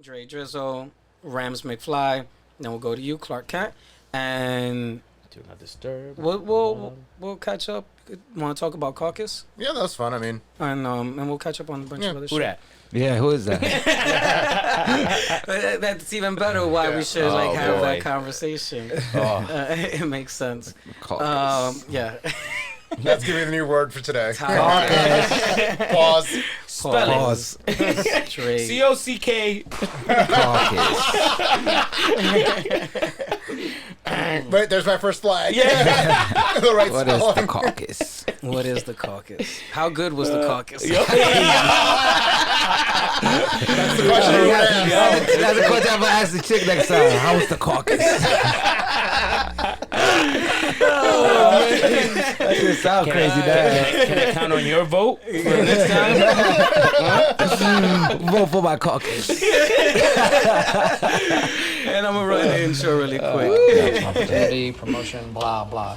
Dre Drizzo, Ramz McFly. Then we'll go to you, Clark Kent, and Do not disturb. we'll catch up. Want to talk about Caucus? Yeah, that was fun. I mean, And we'll catch up on a bunch of other Who shit. that? Yeah, who is that? That's even better. Why we should have boy. that conversation. It makes sense. Caucus. Yeah. let's give you the new word for today. Caucus. Pause. Spelling. Pause. Straight. COCK. Caucus. Wait, there's my first flag. Yeah. The right What is spelling. the caucus? What is the caucus? How good was the caucus? That's the question you would ask. That's a question I'm gonna ask the chick next time. How was the caucus? That just sound crazy, Dad. Can I count on your vote for the next time? Vote for my caucus. And I'm gonna run the intro really quick. Opportunity, promotion, blah, blah.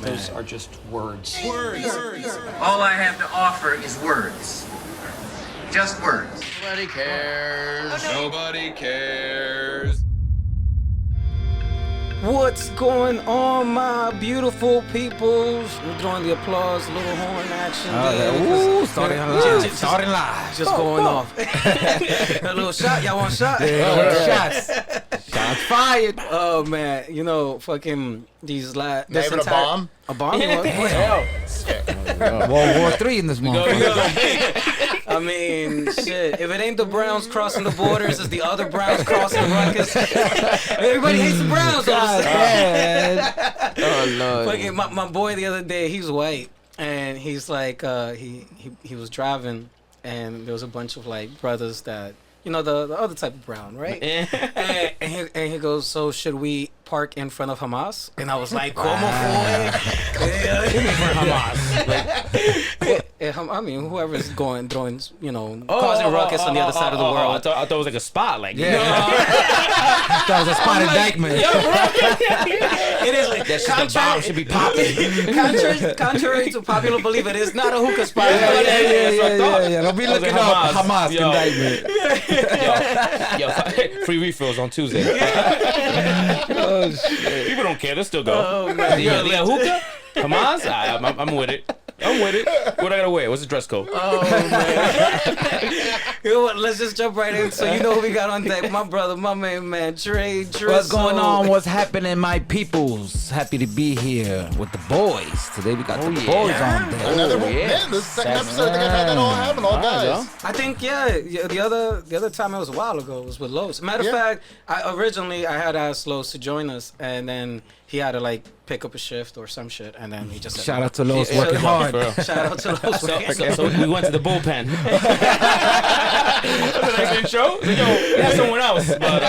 Those are just words. All I have to offer is words. Just words. Nobody cares. Nobody cares. What's going on, my beautiful peoples? We're doing the applause, little horn action. Ooh, starting live. Starting live. Just going off. A little shot. Y'all want a shot? Shots. Shots fired. Oh man, you know, fucking these Not even a bomb? A bomb? You want- World War III in this motherfucker. I mean, shit. If it ain't the Browns crossing the borders, it's the other Browns crossing Ruckus. Everybody hates the Browns. Oh, Lord. Fucking my boy the other day, he's white, and he's like, he was driving, and there was a bunch of like brothers that, you know, the other type of brown, right? and he goes, so should we park in front of Hamas? And I was like, como fue? Hamas. I mean, whoever's throwing, you know, causing ruckus on the other side of the world. I thought it was like a spot. Like, That was a spotted Dyckman. It is like, that shit, the bomb should be popping. contrary to popular belief, it is not a hookah spot. Yeah. Don't be looking up Hamas Yo. indictment. Yo, free refills on Tuesday. Oh, shit. People don't care. They'll still go. Oh, man. Yeah, hookah? Hamas? I'm with it. I'm with it. What I gotta wear? What's the dress code? Oh, man. You know what? Let's just jump right in. So you know who we got on deck? My brother, my main man, Dre Drizzo. What's going on? What's happening, my peoples? Happy to be here with the boys. Today we got the boys on deck. Another yeah. man, this is the second episode. I think I've had that all happen, all guys. I think the other time it was a while ago. It was with Los. Matter of fact, I had asked Los to join us, and then he had to like pick up a shift or some shit, and then he just said, Shout out to Los working hard. Shout out to Los. So we went to the bullpen. That's the next intro. Yo, that's someone else. But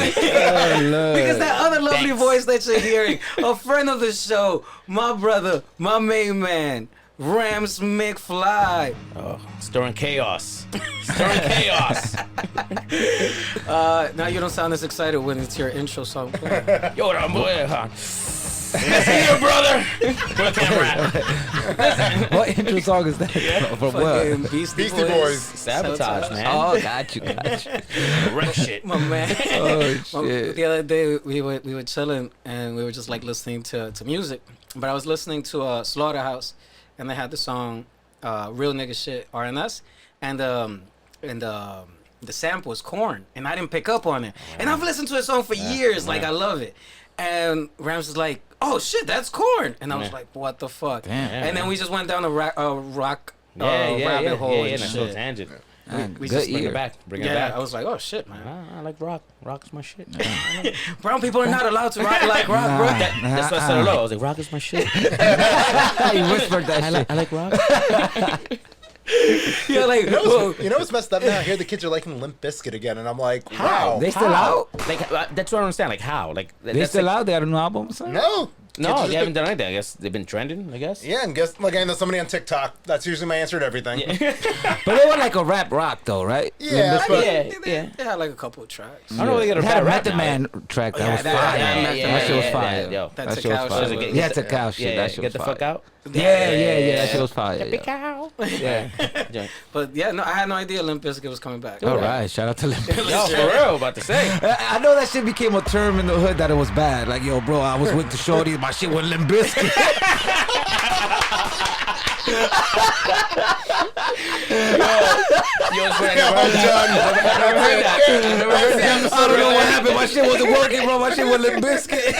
Because that other lovely voice that you're hearing, a friend of the show, my brother, my main man, Ramz McFly. stirring chaos. Stirring chaos. Now you don't sound as excited when it's your intro song playing. Yo, I'm listen here, brother. Where the camera at? What intro song is that? From Fucking what? Beastie Beastie Boys. Sabotage, man. Oh, got you. Wreck shit. My man. Oh, shit. The other day we were chilling and we were just like listening to music. But I was listening to Slaughterhouse, and they had the song "Real Nigga Shit" RNS, and the sample was Corn, and I didn't pick up on it. And I've listened to the song for years, like I love it. And Rams was like, "Oh shit, that's Corn," and I was like, "What the fuck?" Damn. And then we just went down a rock rabbit hole and Nice shit. little tangent. We Good just Bring ear. it back. Bring it Yeah, back. I was like, "Oh shit, man." I like rock. Rock's my shit. Brown people are not allowed to like rock, bro. That's why I said hello. I was like, rock is my shit. He whispered that shit. I like rock. Yeah, like, whoa. You know what's messed up now? I hear the kids are liking Limp Bizkit again, and I'm like, wow. They still out? Like, that's what I don't understand. Like, how? Like, They still out? They got a new album or something? No. No, just they haven't done anything. I guess they've been trending. I guess. Yeah, and guess like I know somebody on TikTok. That's usually my answer to everything. But they were like a rap rock though, right? Yeah, but Yeah. They had like a couple of tracks. I don't know if they got a They had a bad rap Method now. Man track that Yeah, was that- fire. yeah, That shit was yeah, fire. yo. That's That a shit was cow fire. shit. Yeah, it's a cow shit. That shit Get was the fire. fuck out. Yeah. That shit was fire. Yeah. Cow. Yeah. But yeah, no, I had no idea Limp Bizkit was coming back. All right, shout out to Limp Bizkit. Yo, for real, about to say. I know that shit became a term in the hood that it was bad. Like, yo, bro, I was with the shorties, my shit was Limp Bizkit. Yo, it's funny, I never heard that. I never heard that. I don't know what happened. My shit wasn't working, bro. My shit was Limp Bizkit.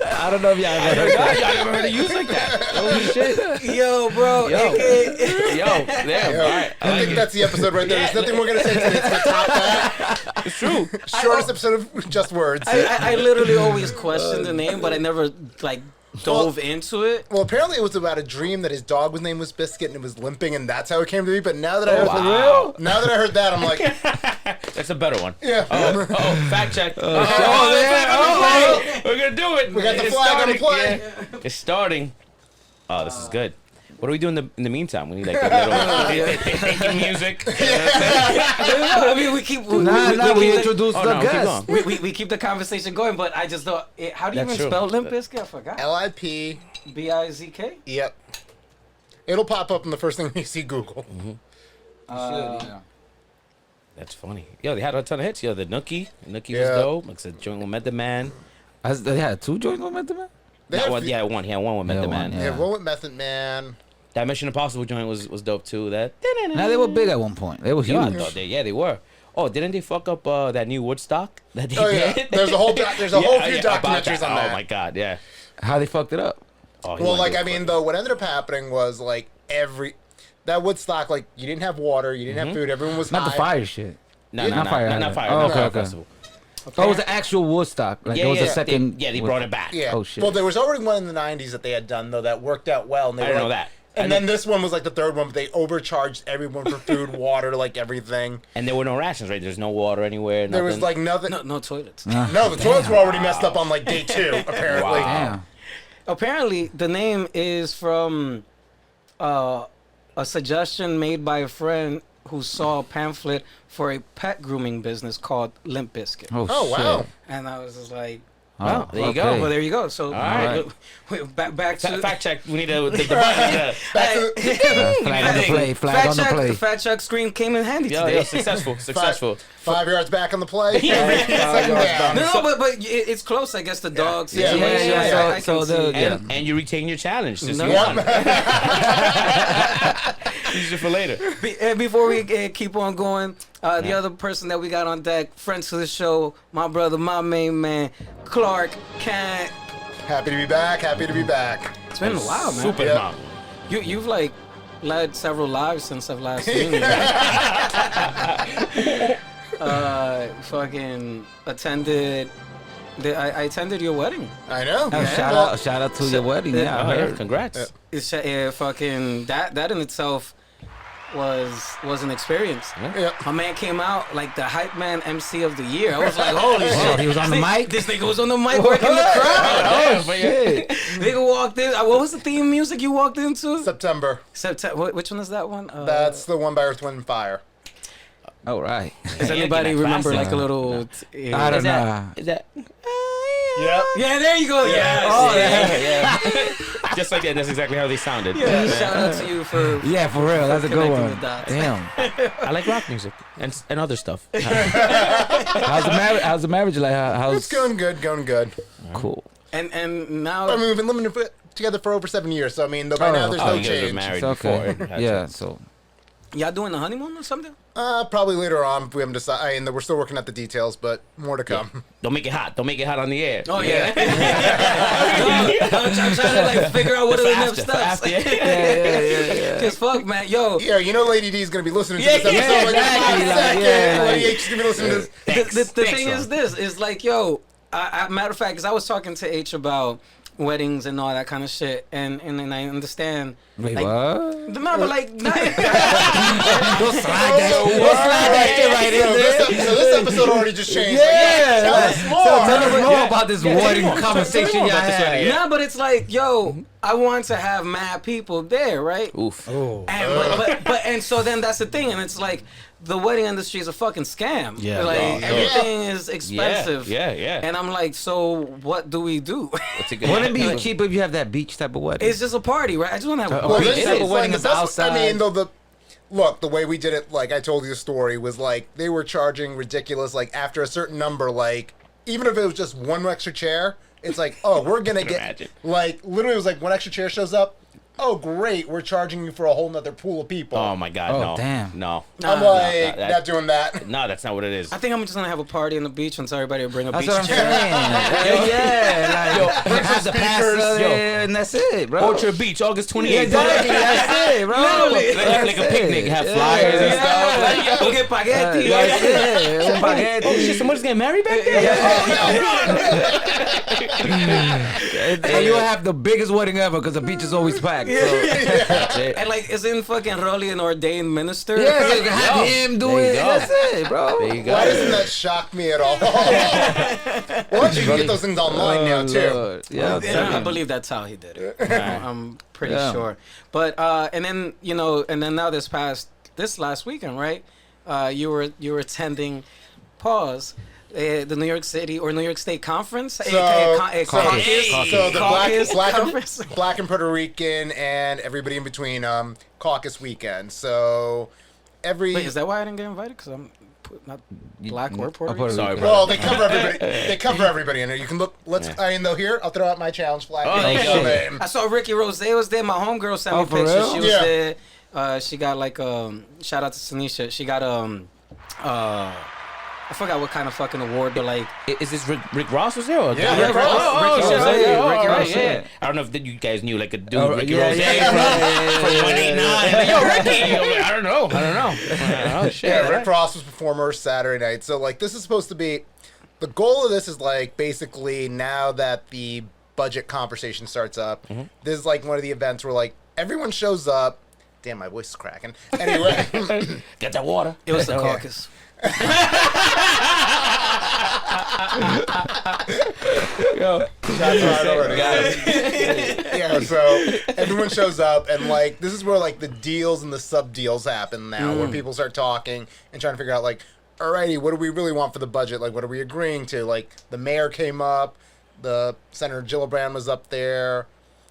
I don't know if y'all ever heard that. Y'all never heard it used like that. Holy shit. Yo, bro. Yo. AKA Yo, damn. All right. I think that's the episode right there. There's nothing we're gonna say today. It's gonna top that. It's true. Shortest episode of just words. I literally always questioned the name, but I never like dove into it. Well, apparently it was about a dream that his dog was name was Biscuit and it was limping, and that's how it came to be. But now that I heard now that I heard that, I'm like, That's a better one. yeah. Oh, fact check. We're We're gonna do it. We got the It's flag on the starting. play. Yeah. It's starting. Oh, this is good. What do we do in the meantime? We need like a little thinking music. I mean, we keep We keep introduced Oh, the no, keep guest. going. we keep the conversation going, but I just thought, how do you That's even true. spell Limp Bizkit? I forgot. LIP. Bizk. Yep. It'll pop up in the first thing you see Google. That's funny. Yo, they had a ton of hits. Yo, the Nookie. Nookie was Yeah. dope. Like I said, joint with Method Man. They had 2 joints with Method Man? They Not had one, a yeah, one. He had one with Method one, Man. Yeah, yeah. one with Method Man. That Mission Impossible joint was dope too. That. Nah, they were big at one point. They were Yo, I huge. thought they were. Oh, didn't they fuck up that new Woodstock that they Oh yeah, did? there's a whole whole few about documentaries that. on that. Oh my god, yeah. How they fucked it up? Oh, he Well, wanted like to I do it mean, though, what ended up happening was like that Woodstock, like you didn't have water, you didn't have food, everyone was Not the high. fire shit. No, Not Fire not Fire. Oh, No okay, Fire okay. Festival. Oh, it was the actual Woodstock. Like, Yeah, it was yeah. a second. They brought it back. Yeah. Oh, shit. Well, there was already one in the '90s that they had done though that worked out well. And they I were didn't know like- that. And then this one was like the third one, but they overcharged everyone for food, water, like everything. And there were no rations, right? There's no water anywhere. There was nothing. like nothing. No toilets. No, the toilets were already messed up on like day 2, apparently. Damn. Apparently, the name is from a suggestion made by a friend who saw a pamphlet for a pet grooming business called Limp Bizkit. Oh wow. And I was just like, Oh, there you okay. go. well, there you go. So right. back to Fact check. We need the button. Yeah. Back to Flag on the play. Flag on the play. The fact check screen came in handy Yo, today. yo, successful. 5 yards back on the play. Second down. No, but it's close. I guess the dog Yeah. situation. Yeah. I can see. And you retain your challenge since No. you won. Yep. Use it for later. Before we keep on going, the other person that we got on deck, friends to the show, my brother, my main man, Clark Kent. Happy to be back. Happy to be back. It's been a while, man. Super Yeah. mom. You've like led several lives since I've last seen you. Fucking attended. I attended your wedding. I know. Shout out to your wedding. Yeah, I Oh, yeah. heard. Congrats. It's fucking that in itself was an experience. Yeah. My man came out like the hype man MC of the year. I was like, holy shit. He was on the mic? This nigga was on the mic working the crowd. Oh, Shit. Nigga walked in. What was the theme music you walked into? September. September. Which one is that one? That's the one by Earth, Wind, and Fire. All right. Does anybody Yankee, remember classic. like a little? I don't know. Is that? Yep. Yeah, there you go. Yes. Oh, yeah. Just like that. That's exactly how they sounded. Yeah, shout out to you for. Yeah, for real. That's a good connecting one. the dots. Damn. I like rock music and other stuff. How's the marriage like? How's It's going good. Going good. cool? And now. I mean, we've been living together for over 7 years, so I mean, by now there's Oh, no you guys were change. married It's before. okay. Yeah. So Y'all doing the honeymoon or something? Probably later on. We haven't decided. And we're still working out the details, but more to come. Don't make it hot. Don't make it hot on the air. Oh yeah. I'm trying to like figure out what are the next steps. yeah. Cause fuck, man, yo. Yeah, you know Lady D is going to be listening to Yeah, this episode. yeah, like, exactly, "Wait a like, second, yeah, Lady like- H is going to be listening to this. The Thanks, thing is this is like, yo. Matter of fact, because I was talking to H about weddings and all that kind of shit, and I understand. Wait, like, what? Remember, like, Don't slide that shit right in there. So this episode already just changed. Yeah. Tell us more. Tell us more about this wedding conversation y'all had. nah, but it's like, yo, I want to have mad people there, right? Oof. Oh. And and so then that's the thing, and it's like the wedding industry is a fucking scam. Yeah. Like everything is expensive. Yeah. And I'm like, so what do we do? It's a good Wouldn't it be cheaper if you have that beach type of wedding? It's just a party, right? I just want to have a Well, party. this Beach is type of like wedding the is best. outside. I mean, though the way we did it, like I told you the story, was like they were charging ridiculous. Like after a certain number, like even if it was just one extra chair, it's like, oh, we're gonna get imagine. like literally it was like one extra chair shows up. Oh, great! We're charging you for a whole nother pool of people. Oh my God! Oh, No. damn. No. I'm Nah, like no, not doing that. No, that's not what it is. I think I'm just gonna have a party on the beach and tell everybody to bring a That's beach what I'm chair. saying. Yeah, like have the pastor speakers. there, and that's it, bro. Orchard Beach, August 28th. Yeah, exactly. That's it, bro. Literally. Like a picnic, have flyers and stuff. Yeah. We'll get spaghetti. That's it. Spaghetti. Oh shit! Somebody's getting married back there. And you'll have the biggest wedding ever because the beach is always packed. So. That's it. And like, isn't fucking Rolly an ordained minister? Yeah, so you can have him do There you it. go. That's it, bro. There you go. Why doesn't that shock me at all? Well, you can get those things online now too. Lord. Yeah, Yeah, I believe that's how he did it. I'm pretty sure. But and then now this last weekend, right? You were attending the New York City or New York State Conference, Caucus. Caucus. So the Caucus black Conference. and Puerto Rican and everybody in between caucus weekend. So every Wait, is that why I didn't get invited? Because I'm not black or Puerto Rican. Sorry, bro. well, they cover everybody. They cover everybody in there. You can look. Here. I'll throw out my challenge flag. Oh, Thank shit. you, man. I saw Ricky Rose was there. My homegirl sent me Oh, for pictures. real? She was Yeah. there. She got like shout out to Sanisha. She got I forgot what kind of fucking award, but like Is this Rick Ross was there? Or Yeah, Rick Ross. Oh, Ricky shit. Rose. Oh, Ricky all right, Rose, yeah. yeah. I don't know if you guys knew like a dude, Oh, Ricky yeah, Rose yeah, from 189. Yo, Ricky. I don't know. Oh shit. Yeah, all Rick right. Ross was performer Saturday night. So like this is supposed to be the goal of this is like basically now that the budget conversation starts up, this is like one of the events where like everyone shows up. Damn, my voice is cracking. Anyway, Get that water. it was the caucus. Yo. that's right already. Yeah, so everyone shows up and like this is where like the deals and the sub deals happen now, where people start talking and trying to figure out like, alrighty, what do we really want for the budget? Like, what are we agreeing to? Like, the mayor came up, the Senator Gillibrand was up there,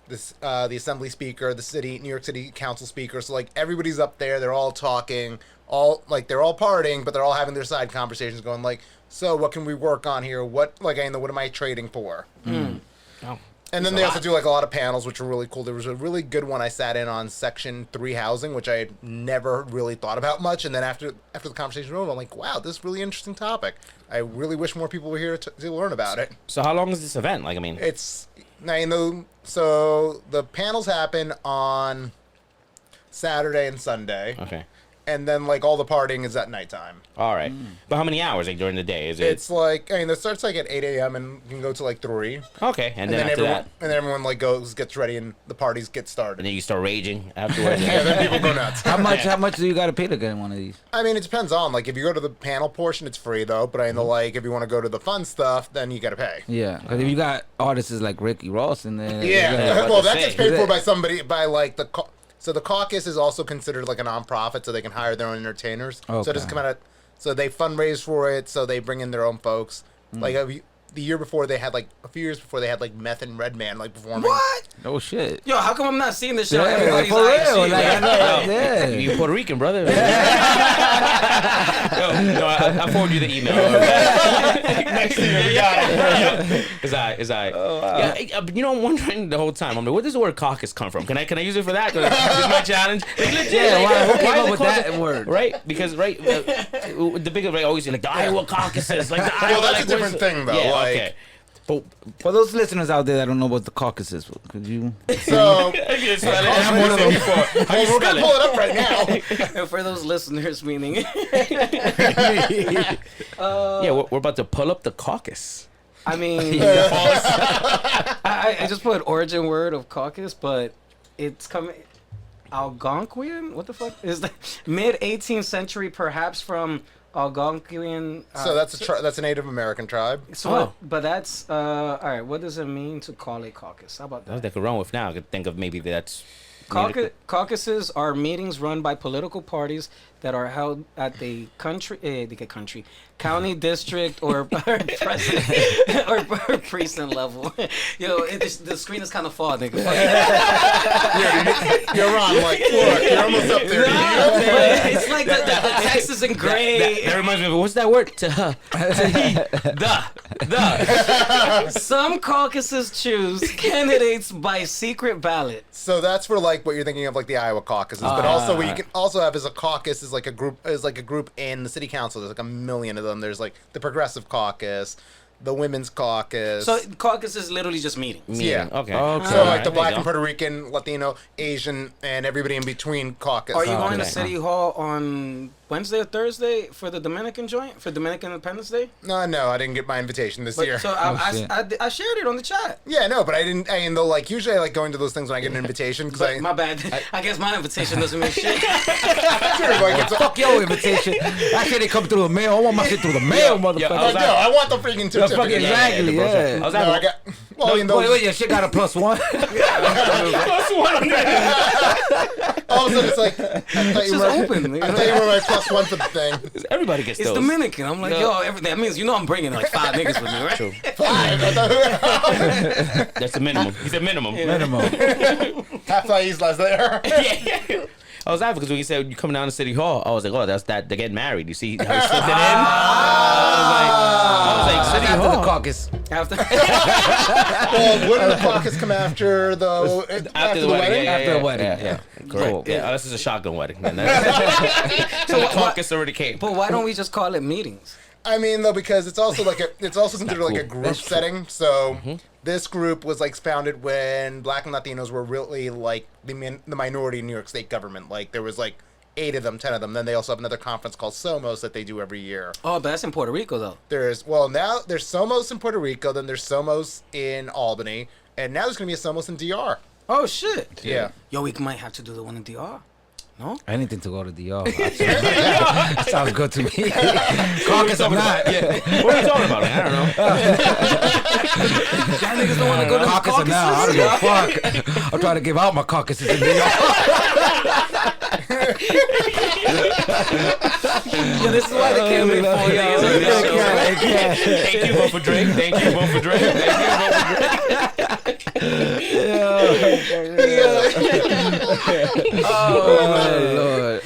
this the Assembly Speaker, the New York City Council Speaker. So like everybody's up there, they're all talking, they're all partying, but they're all having their side conversations, going like, so what can we work on here? What what am I trading for? Oh. And then they also do like a lot of panels, which are really cool. There was a really good one I sat in on Section 3 housing, which I had never really thought about much. And then after the conversation was over, I'm like, wow, this is a really interesting topic. I really wish more people were here to learn about it. So how long is this event? Like, I mean, It's now so the panels happen on Saturday and Sunday, okay. and then like all the partying is at nighttime. All right. But how many hours like during the day is it? It's like it starts like at 8 a.m. and can go to like 3. Okay, and then after that, everyone like gets ready and the parties get started. and then you start raging afterwards. Yeah, then people go nuts. How much do you got to pay to get in one of these? I mean, it depends on like if you go to the panel portion, it's free though. But like if you want to go to the fun stuff, then you got to pay. Yeah, because if you got artists like Ricky Ross in there, Yeah, well, that gets paid Is for it? by somebody by like so the caucus is also considered like a nonprofit, so they can hire their own entertainers. So Okay. it just come out of, so they fundraise for it, so they bring in their own folks. Like the year before, they had like a few years before they had like Meth and Redman like performing. What? Oh shit. Yo, how come I'm not seeing this shit? on Yeah, everybody's for IG? real. Like, Yeah. I know, yeah. You Puerto Rican, brother. No, I forward you the email. Next year, we got it. Is I? Oh, wow. Yeah, I'm wondering the whole time. I'm like, where does the word caucus come from? Can I use it for that? This is my challenge. Like, legit. Yeah, who came is up it with called that word? Right? Because the big always like the Iowa caucuses, like the Iowa. Well, that's like, a different where's- thing though. Yeah, like, okay. But For those listeners out there that don't know what the caucus is, could you? so I'm one of them. How you we're spell gonna it? pull it up right now. And for those listeners, meaning Yeah, we're about to pull up the caucus. I mean, I just put origin word of caucus, but it's coming. Algonquian? What the fuck is that? Mid 18th century, perhaps from Algonquian. So that's a Native American tribe. So, but that's all right. What does it mean to call a caucus? How about that? That could run with now. I could think of maybe that's. Caucuses are meetings run by political parties that are held at the county, district, or president or precinct level. Yo, the screen is kind of far, nigga. You're on, like, look, you're almost up there. It's like the text is in gray. That reminds me of what's that word? The. Some caucuses choose candidates by secret ballot. So that's for like what you're thinking of, like the Iowa caucuses, but also what you can also have is a caucus is like a group in the city council. There's like a million of them. There's like the Progressive Caucus, the Women's Caucus. So caucus is literally just meetings. Yeah. Okay. So like the Black and Puerto Rican, Latino, Asian, and everybody in between caucus. Are you going to City Hall on Wednesday or Thursday for the Dominican joint for Dominican Independence Day? No, I didn't get my invitation this year. So I shared it on the chat. Yeah, no, but I didn't. And though, like usually I like going to those things when I get an invitation because my bad. I guess my invitation doesn't mean shit. Fuck your invitation. I can't come through the mail. I want my shit through the mail, motherfucker. I want the freaking certificate. Exactly. Yeah. I was Wait, your shit got a +1. +1 on that. All of a sudden it's like I thought you were my +1 for the thing. Everybody gets It's those. Dominican. I'm like, yo, that means I'm bringing like 5 niggas with me, right? True. 5. That's the minimum. He said minimum. Half Thais last there. Yeah. I was laughing because when you said you coming down to City Hall, I was like, oh, that's that. They're getting married. You see how he slipped it in? I was like, City After Hall. the caucus. Well, wouldn't the caucus come after though? After the wedding? After the wedding. Yeah. Cool. Yeah. Unless it's a shotgun wedding. So the caucus already came. But why don't we just call it meetings? I mean, though, because it's also considered like a group setting. So this group was like founded when Black and Latinos were really like the minority in New York State government. Like there was like 8 of them, 10 of them. Then they also have another conference called SOMOS that they do every year. Oh, but that's in Puerto Rico though. Now there's SOMOS in Puerto Rico. Then there's SOMOS in Albany, and now there's gonna be a SOMOS in DR. Oh shit. Yeah. Yo, we might have to do the one in DR. No? Anything to go to DR. Sounds good to me. Caucus or not. Yeah. What are you talking about, man? I don't know. Y'all niggas don't want to go to Caucus or not. I don't give a fuck. I'm trying to give out my caucuses in New York. Yeah, this is why they can't make 4 years on this show. Thank you, vote for Drake. Thank you, vote for Drake. Thank you, vote for Drake. Oh, Lord.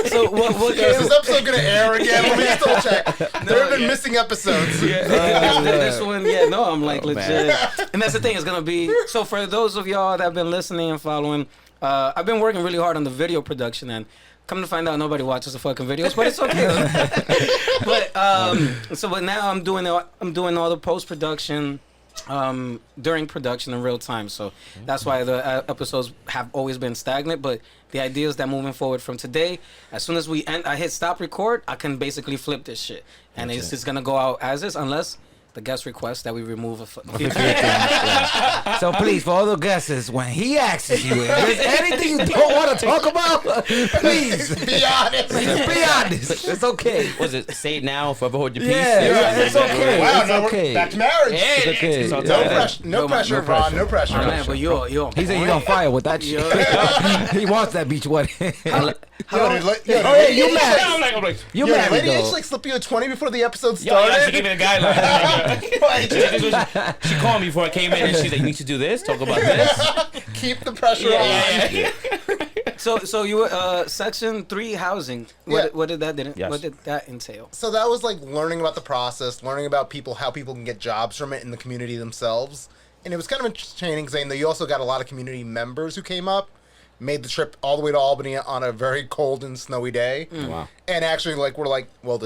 So what Is this episode gonna air again? Let me just double check. There have been missing episodes. after this one, I'm like legit. And that's the thing, it's gonna be so for those of y'all that have been listening and following, I've been working really hard on the video production, and come to find out nobody watches the fucking videos, but it's okay. but now I'm doing all the post production during production in real time, so that's why the episodes have always been stagnant. But the idea is that moving forward from today, as soon as I hit stop record, I can basically flip this shit, and it's just gonna go out as is, unless the guest requests that we remove a few things. So please, for all the guesses, when he asks you if there's anything you don't want to talk about, please Be honest. be honest. It's okay. Was it say it now, forever hold your peace? Yeah, it's okay. Wow, It's now okay. we're back to marriage. Hey, It's okay. it's all No time. pressure, no pressure, Ron. No pressure. Oh, man, but you're He said he's on fire with that shit. He wants that beach wedding. You mad? I'm like, You Yo, mad did lady though. actually like slip you a 20 before the episode yo, she started? gave me the guideline. She called me before I came in, and she's like, "You need to do this. Talk about this." Keep the pressure on. Yeah. So you were Section 3 housing. What did that entail? So that was like learning about the process, learning about how people can get jobs from it in the community themselves. And it was kind of entertaining saying that you also got a lot of community members who came up, made the trip all the way to Albany on a very cold and snowy day. Wow. And actually we're like, well,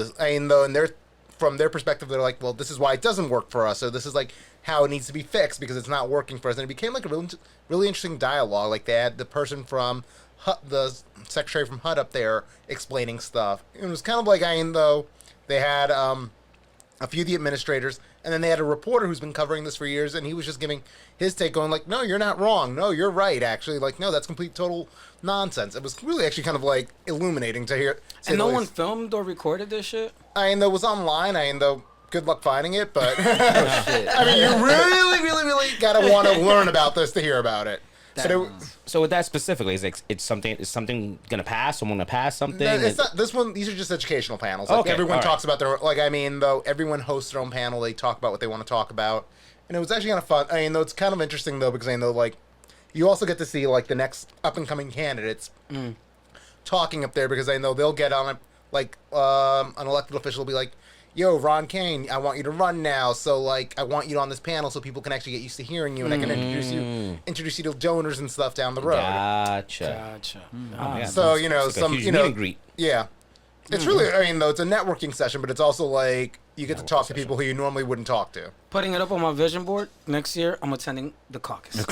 from their perspective, they're like, well, this is why it doesn't work for us. So this is like how it needs to be fixed because it's not working for us. And it became like a really interesting dialogue. Like they had the person from the secretary from HUD up there explaining stuff. It was kind of like, they had a few of the administrators, and then they had a reporter who's been covering this for years, and he was just giving his take, going like, no, you're not wrong. No, you're right, actually. Like, no, that's complete, total nonsense. It was really actually kind of like illuminating to hear. And no one filmed or recorded this shit? I mean, though, it was online. I mean, though, good luck finding it, but I mean, you really gotta want to learn about this to hear about it. So with that specifically, is something gonna pass? Someone gonna pass something? No, it's not this one. These are just educational panels. Like, Okay, everyone all talks about their I mean, though, everyone hosts their own panel. They talk about what they want to talk about, and it was actually kind of fun. I mean, though, it's kind of interesting though, because I know, like, you also get to see like the next up and coming candidates talking up there, because I know they'll get on it, like an elected official will be like, yo, Ron Kane, I want you to run now. So, like, I want you on this panel so people can actually get used to hearing you, and I can introduce you to donors and stuff down the road. Gotcha. Oh, yeah. So, you know, It's like a huge meet and greet. yeah. It's really, I mean, though, it's a networking session, but it's also like you get to talk to people who you normally wouldn't talk to. Putting it up on my vision board, next year, I'm attending the caucus. The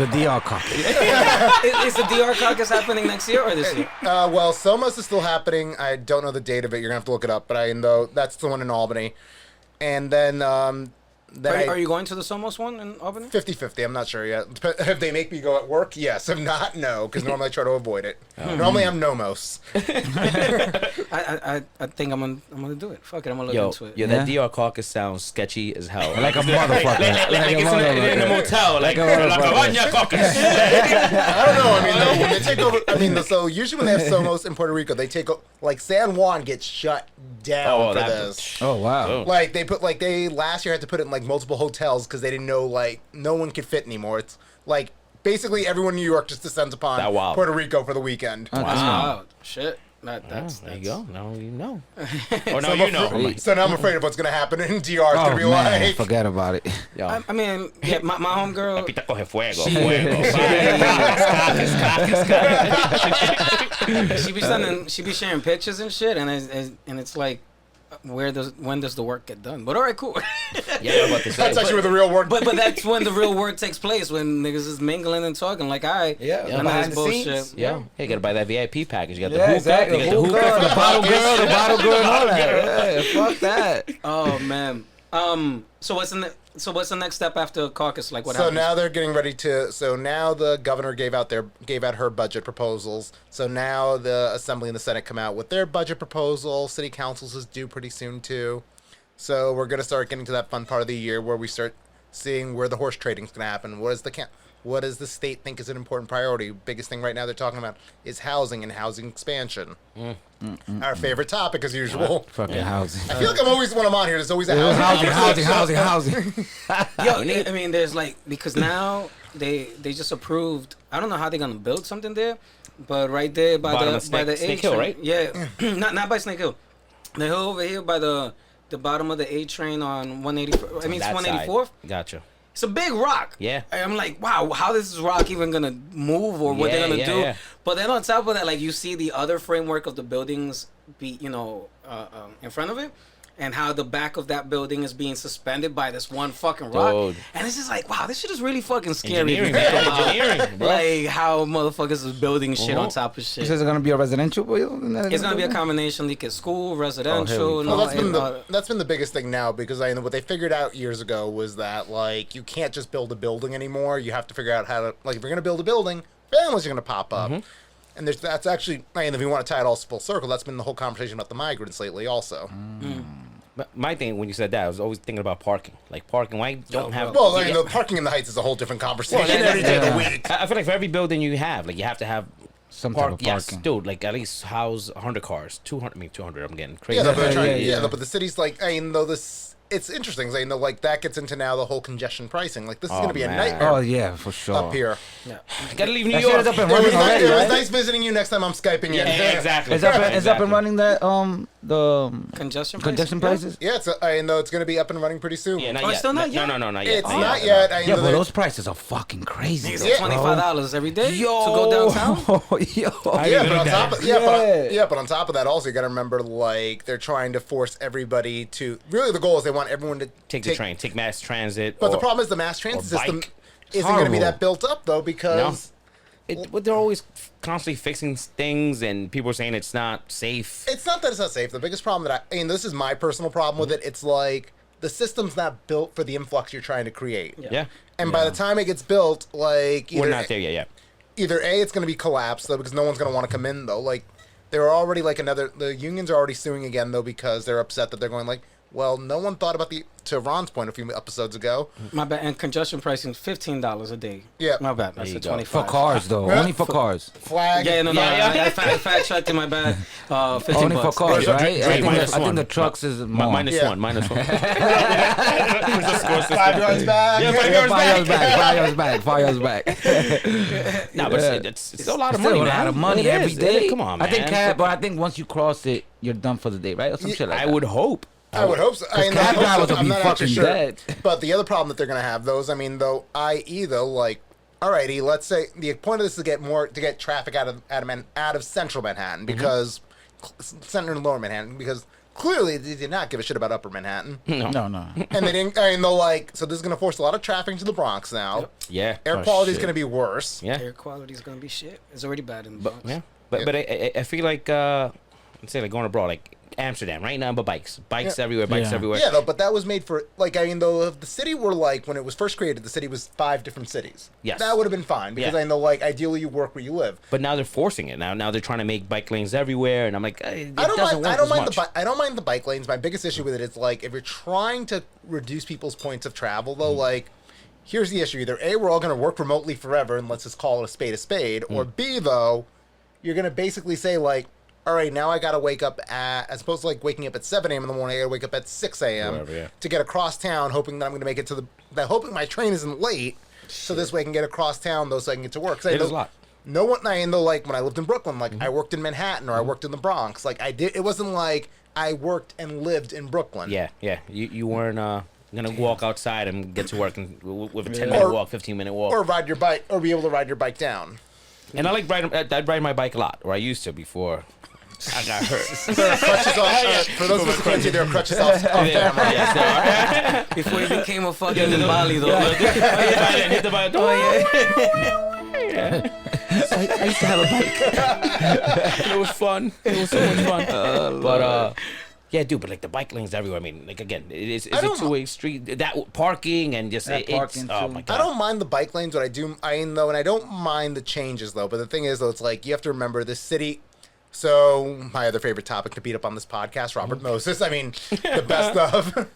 DR caucus. Is the DR caucus happening next year or this year? Well, SOMOS is still happening. I don't know the date of it. You're going to have to look it up, but I know that's the one in Albany. And then Are you going to the SOMOS one in Albany? 50-50. I'm not sure yet. If they make me go at work, yes. If not, no, because normally I try to avoid it. Normally I'm nomos. I think I'm gonna do it. Fuck it, I'm gonna look into it. Yo, that DR caucus sounds sketchy as hell. Like a motherfucker. Like it's in a motel. Like a Cavagna caucus. I don't know. I mean, though, when they take over, I mean, so usually when they have SOMOS in Puerto Rico, they take like San Juan gets shut down for this. Oh, wow. Like they last year had to put it in like multiple hotels because they didn't know like no one could fit anymore. It's like basically everyone in New York just descends upon Puerto Rico for the weekend. Wow. Shit. That's there you go. Now you know. Or now you know. So now I'm afraid of what's gonna happen in DR. It's gonna be like, forget about it. I mean, yeah, my homegirl. Pita coge fuego. She be sharing pictures and shit, and it's like, when does the work get done? But all right, cool. Yeah, about to say. that's actually where the real work. But that's when the real work takes place, when niggas is mingling and talking. Like, none of behind this the scenes. bullshit. Yeah, you gotta buy that VIP package. You got the Yeah, hookah, exactly. you got the hookah, The bottle girl, and all that. Yeah, fuck that. Oh man. So what's the next step after caucus? Like, what So happens? now they're getting ready to. So now the governor gave out her budget proposals. So now the Assembly and the Senate come out with their budget proposal. City councils is due pretty soon too. So we're gonna start getting to that fun part of the year where we start seeing where the horse trading is gonna happen. What does the state think is an important priority? Biggest thing right now they're talking about is housing and housing expansion. Our favorite topic, as usual. Fucking housing. I feel like I'm always when I'm on here. There's always a housing. Yo, I mean, there's like, because now they just approved. I don't know how they're gonna build something there, but right there by the Snake Hill, right? Yeah, not by Snake Hill. The hill over here by the bottom of the A train on 184. I mean, it's 184th. Gotcha. It's a big rock. Yeah. I'm like, wow, how is this rock even gonna move, or what they're gonna do? Yeah. But then on top of that, like, you see the other framework of the buildings be, in front of it, and how the back of that building is being suspended by this one fucking rock. Dude. And it's just like, wow, this shit is really fucking scary. Engineering, bro. Like, how motherfuckers is building shit on top of shit. Is it gonna be a residential building? It's gonna be a combination, like a school, residential. Well, that's been the biggest thing now, because I know what they figured out years ago was that, like, you can't just build a building anymore. You have to figure out how to, like, if you're gonna build a building, families are gonna pop up. And that's actually, I mean, if you want to tie it all full circle, that's been the whole conversation about the migrants lately also. But my thing, when you said that, I was always thinking about parking. Like, parking, why don't have... Well, I mean, the parking in the Heights is a whole different conversation every day of the week. I feel like for every building you have to have some type of parking. Yes, dude, like, at least house 100 cars. 200, I'm getting crazy. But the city's like, I mean, though it's interesting. I know, like, that gets into now the whole congestion pricing. Like, this is going to be a nightmare. Oh, yeah, for sure. Up here. Yeah. Gotta leave New York. Up and running already, It was right? nice visiting you. Next time I'm Skyping you. Yeah, exactly. Is up and running that the Congestion prices? Yeah, I know it's going to be up and running pretty soon. Yeah, not Oh, yet. it's still not yet? No, not yet. It's not yet. Yeah, but those prices are fucking crazy. Niggas though, $25 every day to Yo. go downtown. But on top of that, also you got to remember, like, they're trying to force everybody to. Really, the goal is they want everyone to Take the train, take mass transit. But the problem is the mass transit system bike. isn't going to be horrible. that built up though, because But they're always constantly fixing things, and people are saying it's not safe. It's not that it's not safe. The biggest problem I mean, this is my personal problem with it. It's like the system's not built for the influx you're trying to create. Yeah. And by the time it gets built, like We're not there yet. Either A, it's going to be collapsed though because no one's going to want to come in though. Like there are already like the unions are already suing again though because they're upset that they're going like, well, no one thought about to Ron's point a few episodes ago. My bad. And congestion pricing is $15 a day. Yeah. My bad. That's you a go. 25. For cars, though. Only for cars. Flag. Yeah, no. I fact checked in my bad. 15 Only bucks. for cars, right? Dre, I minus think one. the trucks is more. Minus Yeah. one. Minus one. 5 yards back. Yeah, 5 Yeah, yards back. 5 years back. No, but it's still a lot of Still money, a man. lot of money It every is. day. Come on, man. I think but I think once you cross it, you're done for the day, right? Or some shit like I that. would hope. I would hope so. I mean, cab drivers will I'm be not actually fucking sure. dead. But the other problem that they're going to have, those, I mean, though, i.e., though, like, alrighty, let's say the point of this is to get traffic out of central Manhattan because central and lower Manhattan because clearly they did not give a shit about upper Manhattan. No. And they didn't. I mean, they'll like, so this is going to force a lot of traffic into the Bronx now. Yeah. Air quality is going to be worse. Yeah. Air quality is gonna be shit. It's already bad in the Bronx. Yeah. But I feel like let's say like going abroad, like Amsterdam right now, but bikes everywhere, Yeah. everywhere. Yeah, though, but that was made for, like, I mean, though, if the city were, like, when it was first created, the city was 5 different cities. Yes. That would have been fine, because Yeah. I know, like, ideally you work where you live. But now they're forcing it. Now they're trying to make bike lanes everywhere, and I'm like, it I don't doesn't mind. I work don't as mind much. I don't mind the bike lanes. My biggest issue with it is like if you're trying to reduce people's points of travel, though, like here's the issue: either A, we're all going to work remotely forever, and let's just call it a spade, or B, though, you're going to basically say like, all right, now I got to wake up at, as opposed to like waking up at 7 a.m. in the morning, I got to wake up at 6 a.m. Whatever, yeah. to get across town, hoping that I'm going to make it to hoping my train isn't late, so this way I can get across town, though, so I can get to work. 'Cause I It know- is a lot. No one, I know, like when I lived in Brooklyn, like I worked in Manhattan or I worked in the Bronx. Like it wasn't like I worked and lived in Brooklyn. Yeah. You weren't gonna walk outside and get to work with a 10-minute Or- walk, 15-minute walk. Or ride your bike, or be able to ride your bike down. And I I'd ride my bike a lot, or I used to before I got hurt. There are crutches off, for those of us who can't see, there are crutches off camera. Yeah, Before he became a fucking Bali though. hit the bike. I used to have a bike. It was fun. It was so much fun. But yeah, dude. But like the bike lanes everywhere. I mean, like again, it's a don't- two-way street. That parking and just That it's parking, oh too. my I god. don't mind the bike lanes, but I don't mind the changes though. But the thing is though, it's like you have to remember this city. So my other favorite topic to beat up on this podcast, Robert Moses. I mean, the best of.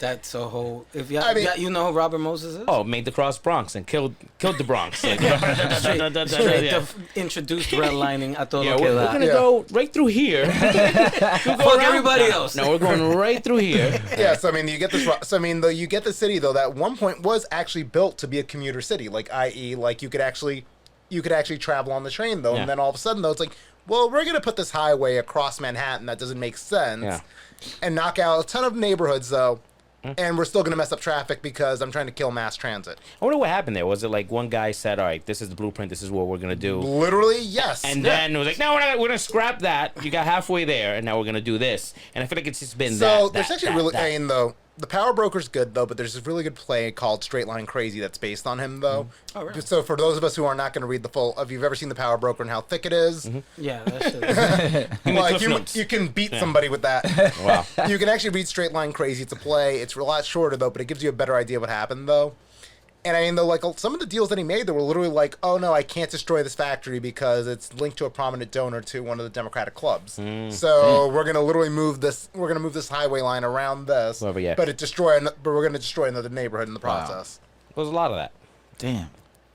That's a whole. If you, I mean- you know who Robert Moses is? Oh, made the cross Bronx and killed the Bronx. Like, Straight yeah. introduced redlining a todo Yeah, lo que we're da. gonna go right through here. Fuck everybody else. No, we're going right through here. Yeah, so I mean, you get this. So I mean, though, you get the city though that at one point was actually built to be a commuter city, like i.e., like you could actually travel on the train though, Yeah. and then all of a sudden though, it's like, well, we're gonna put this highway across Manhattan that doesn't make sense, Yeah. and knock out a ton of neighborhoods though, and we're still gonna mess up traffic because I'm trying to kill mass transit. I wonder what happened there. Was it like one guy said, "All right, this is the blueprint. This is what we're gonna do," Literally, yes. and Yeah. then it was like, "No, we're gonna scrap that. You got halfway there, and now we're gonna do this." And I feel like it's just been So that. there's actually really, I mean, though, the Power Broker's good though, but there's this really good play called Straight Line Crazy that's based on him though. Oh, really? So for those of us who are not going to read the full, if you've ever seen the Power Broker and how thick it is, Yeah, that shit. like Cliff Notes. you can beat somebody with that. Wow. You can actually read Straight Line Crazy. It's a play. It's a lot shorter though, but it gives you a better idea of what happened though. And I mean, though, like some of the deals that he made, they were literally like, "Oh no, I can't destroy this factory because it's linked to a prominent donor to one of the Democratic clubs. So we're gonna literally move this. We're gonna move this highway line around this, Whatever, yeah. but we're gonna destroy another neighborhood in the process. There's a lot of that. Damn.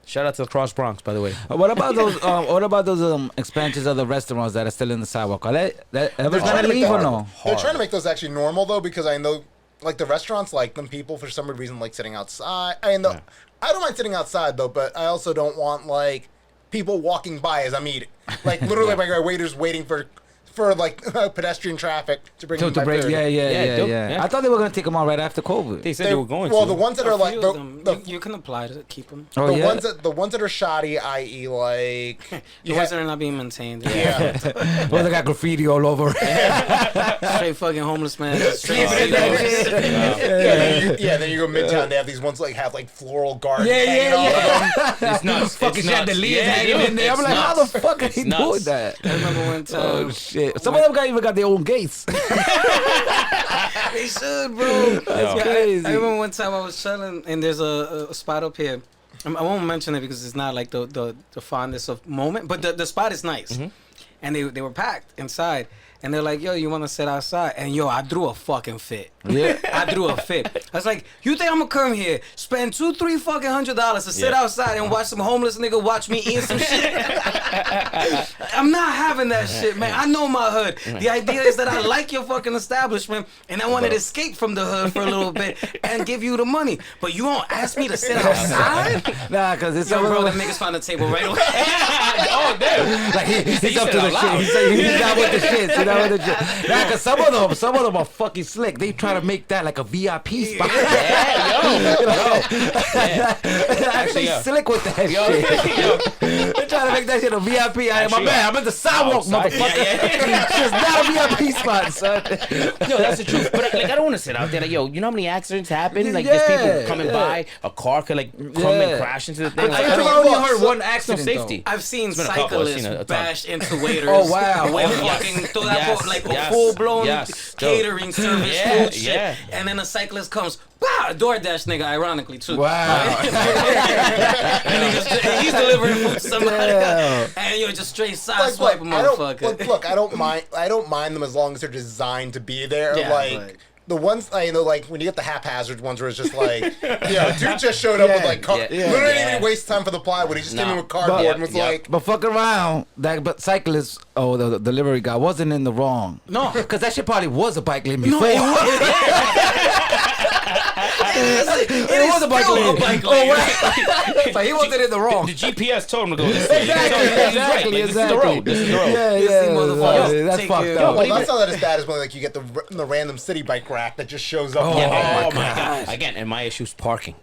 Shout out to the Cross Bronx, by the way. What about those? What about those expansions of the restaurants that are still in the sidewalk? Are they ever trying gonna to make leave or that- no? They're trying to make those actually normal though, because I know, like the restaurants like them. People for some reason like sitting outside. I know, I don't mind sitting outside though, but I also don't want like people walking by as I'm eating. Like literally, my waiter's waiting for for like pedestrian traffic to bring them To by break, food. Yeah. I thought they were gonna take them out right after COVID. They said they were going Well, to. the ones that are A like few of them, you can apply to keep them. Oh the yeah. ones that are shoddy, i.e., like The ones that are not being maintained. yeah. Well, they got graffiti all over. Straight fucking homeless man. Straight Then you go midtown. They have these ones like have like floral gardens. Yeah, hanging off of them. It's nuts. Fucking It's nuts. chandeliers Yeah, hanging dude, in there. I'm it's like, how nuts. the fuck are they nuts. doing that? I remember one time. Oh shit! Some of them even got their own gates. They should, bro. That's crazy. I remember one time I was chilling and there's a spot up here. I won't mention it because it's not like the fondest of moment, but the spot is nice. And they were packed inside. And they're like, yo, you want to sit outside? And yo, I drew a fucking fit. Yeah. I drew a fit. I was like, you think I'm going to come here, spend $200-300 fucking $100 to sit outside and watch some homeless nigga watch me eat some shit? I'm not having that shit, man. I know my hood. The idea is that I like your fucking establishment and I want to escape from the hood for a little bit and give you the money. But you won't ask me to sit outside? Nah, cause it's Yo, some of bro, the them. niggas found the table right away. Oh, damn. Like he's up to said the out loud. shit. He's down with the shit. He's down with the shit. Nah, cause some of them are fucking slick. They try to make that like a VIP spot. Actually, yo. slick with that shit. They try to make that shit a VIP. My Actually, bad. I'm at the sidewalk, outside. motherfucker. It's just not a VIP spot, son. No, that's the truth. But like, I don't want to sit out there. Like, yo, you know how many accidents happen? Like, there's people coming by, a car could like come and crash into the thing. Like, I've I only don't- heard one no accident. safety. I've seen been a couple. I've cyclists seen a ton. bash into waiters. Oh, wow. With Oh, yes. fucking Yes, like yes, a full blown yes. catering service Yeah, food shit. yeah. And then a cyclist comes, wow, a DoorDash nigga, ironically too. Wow. And he's delivering food to somebody. Damn. And you're just straight Like, side swipe a look, I don't, motherfucker. look, I don't mind. I don't mind them as long as they're designed to be there. Yeah, like but- the ones I know, like when you get the haphazard ones where it's just like, dude just showed up with like, literally didn't even waste time for the plywood. He just came in with cardboard and was like, But fuck around, that cyclist, the delivery guy wasn't in the wrong. No. Because that shit probably was a bike lane before. It was a bike lane. Oh, wow. But he wasn't in the wrong. The GPS told him to go this way. Exactly. This is the road. This is the road. Yeah, motherfuckers that's take fucked care- up. well, that's not that as bad as when like you get the random Citi Bike rack that just shows up. Oh my god! Again, and my issue is parking.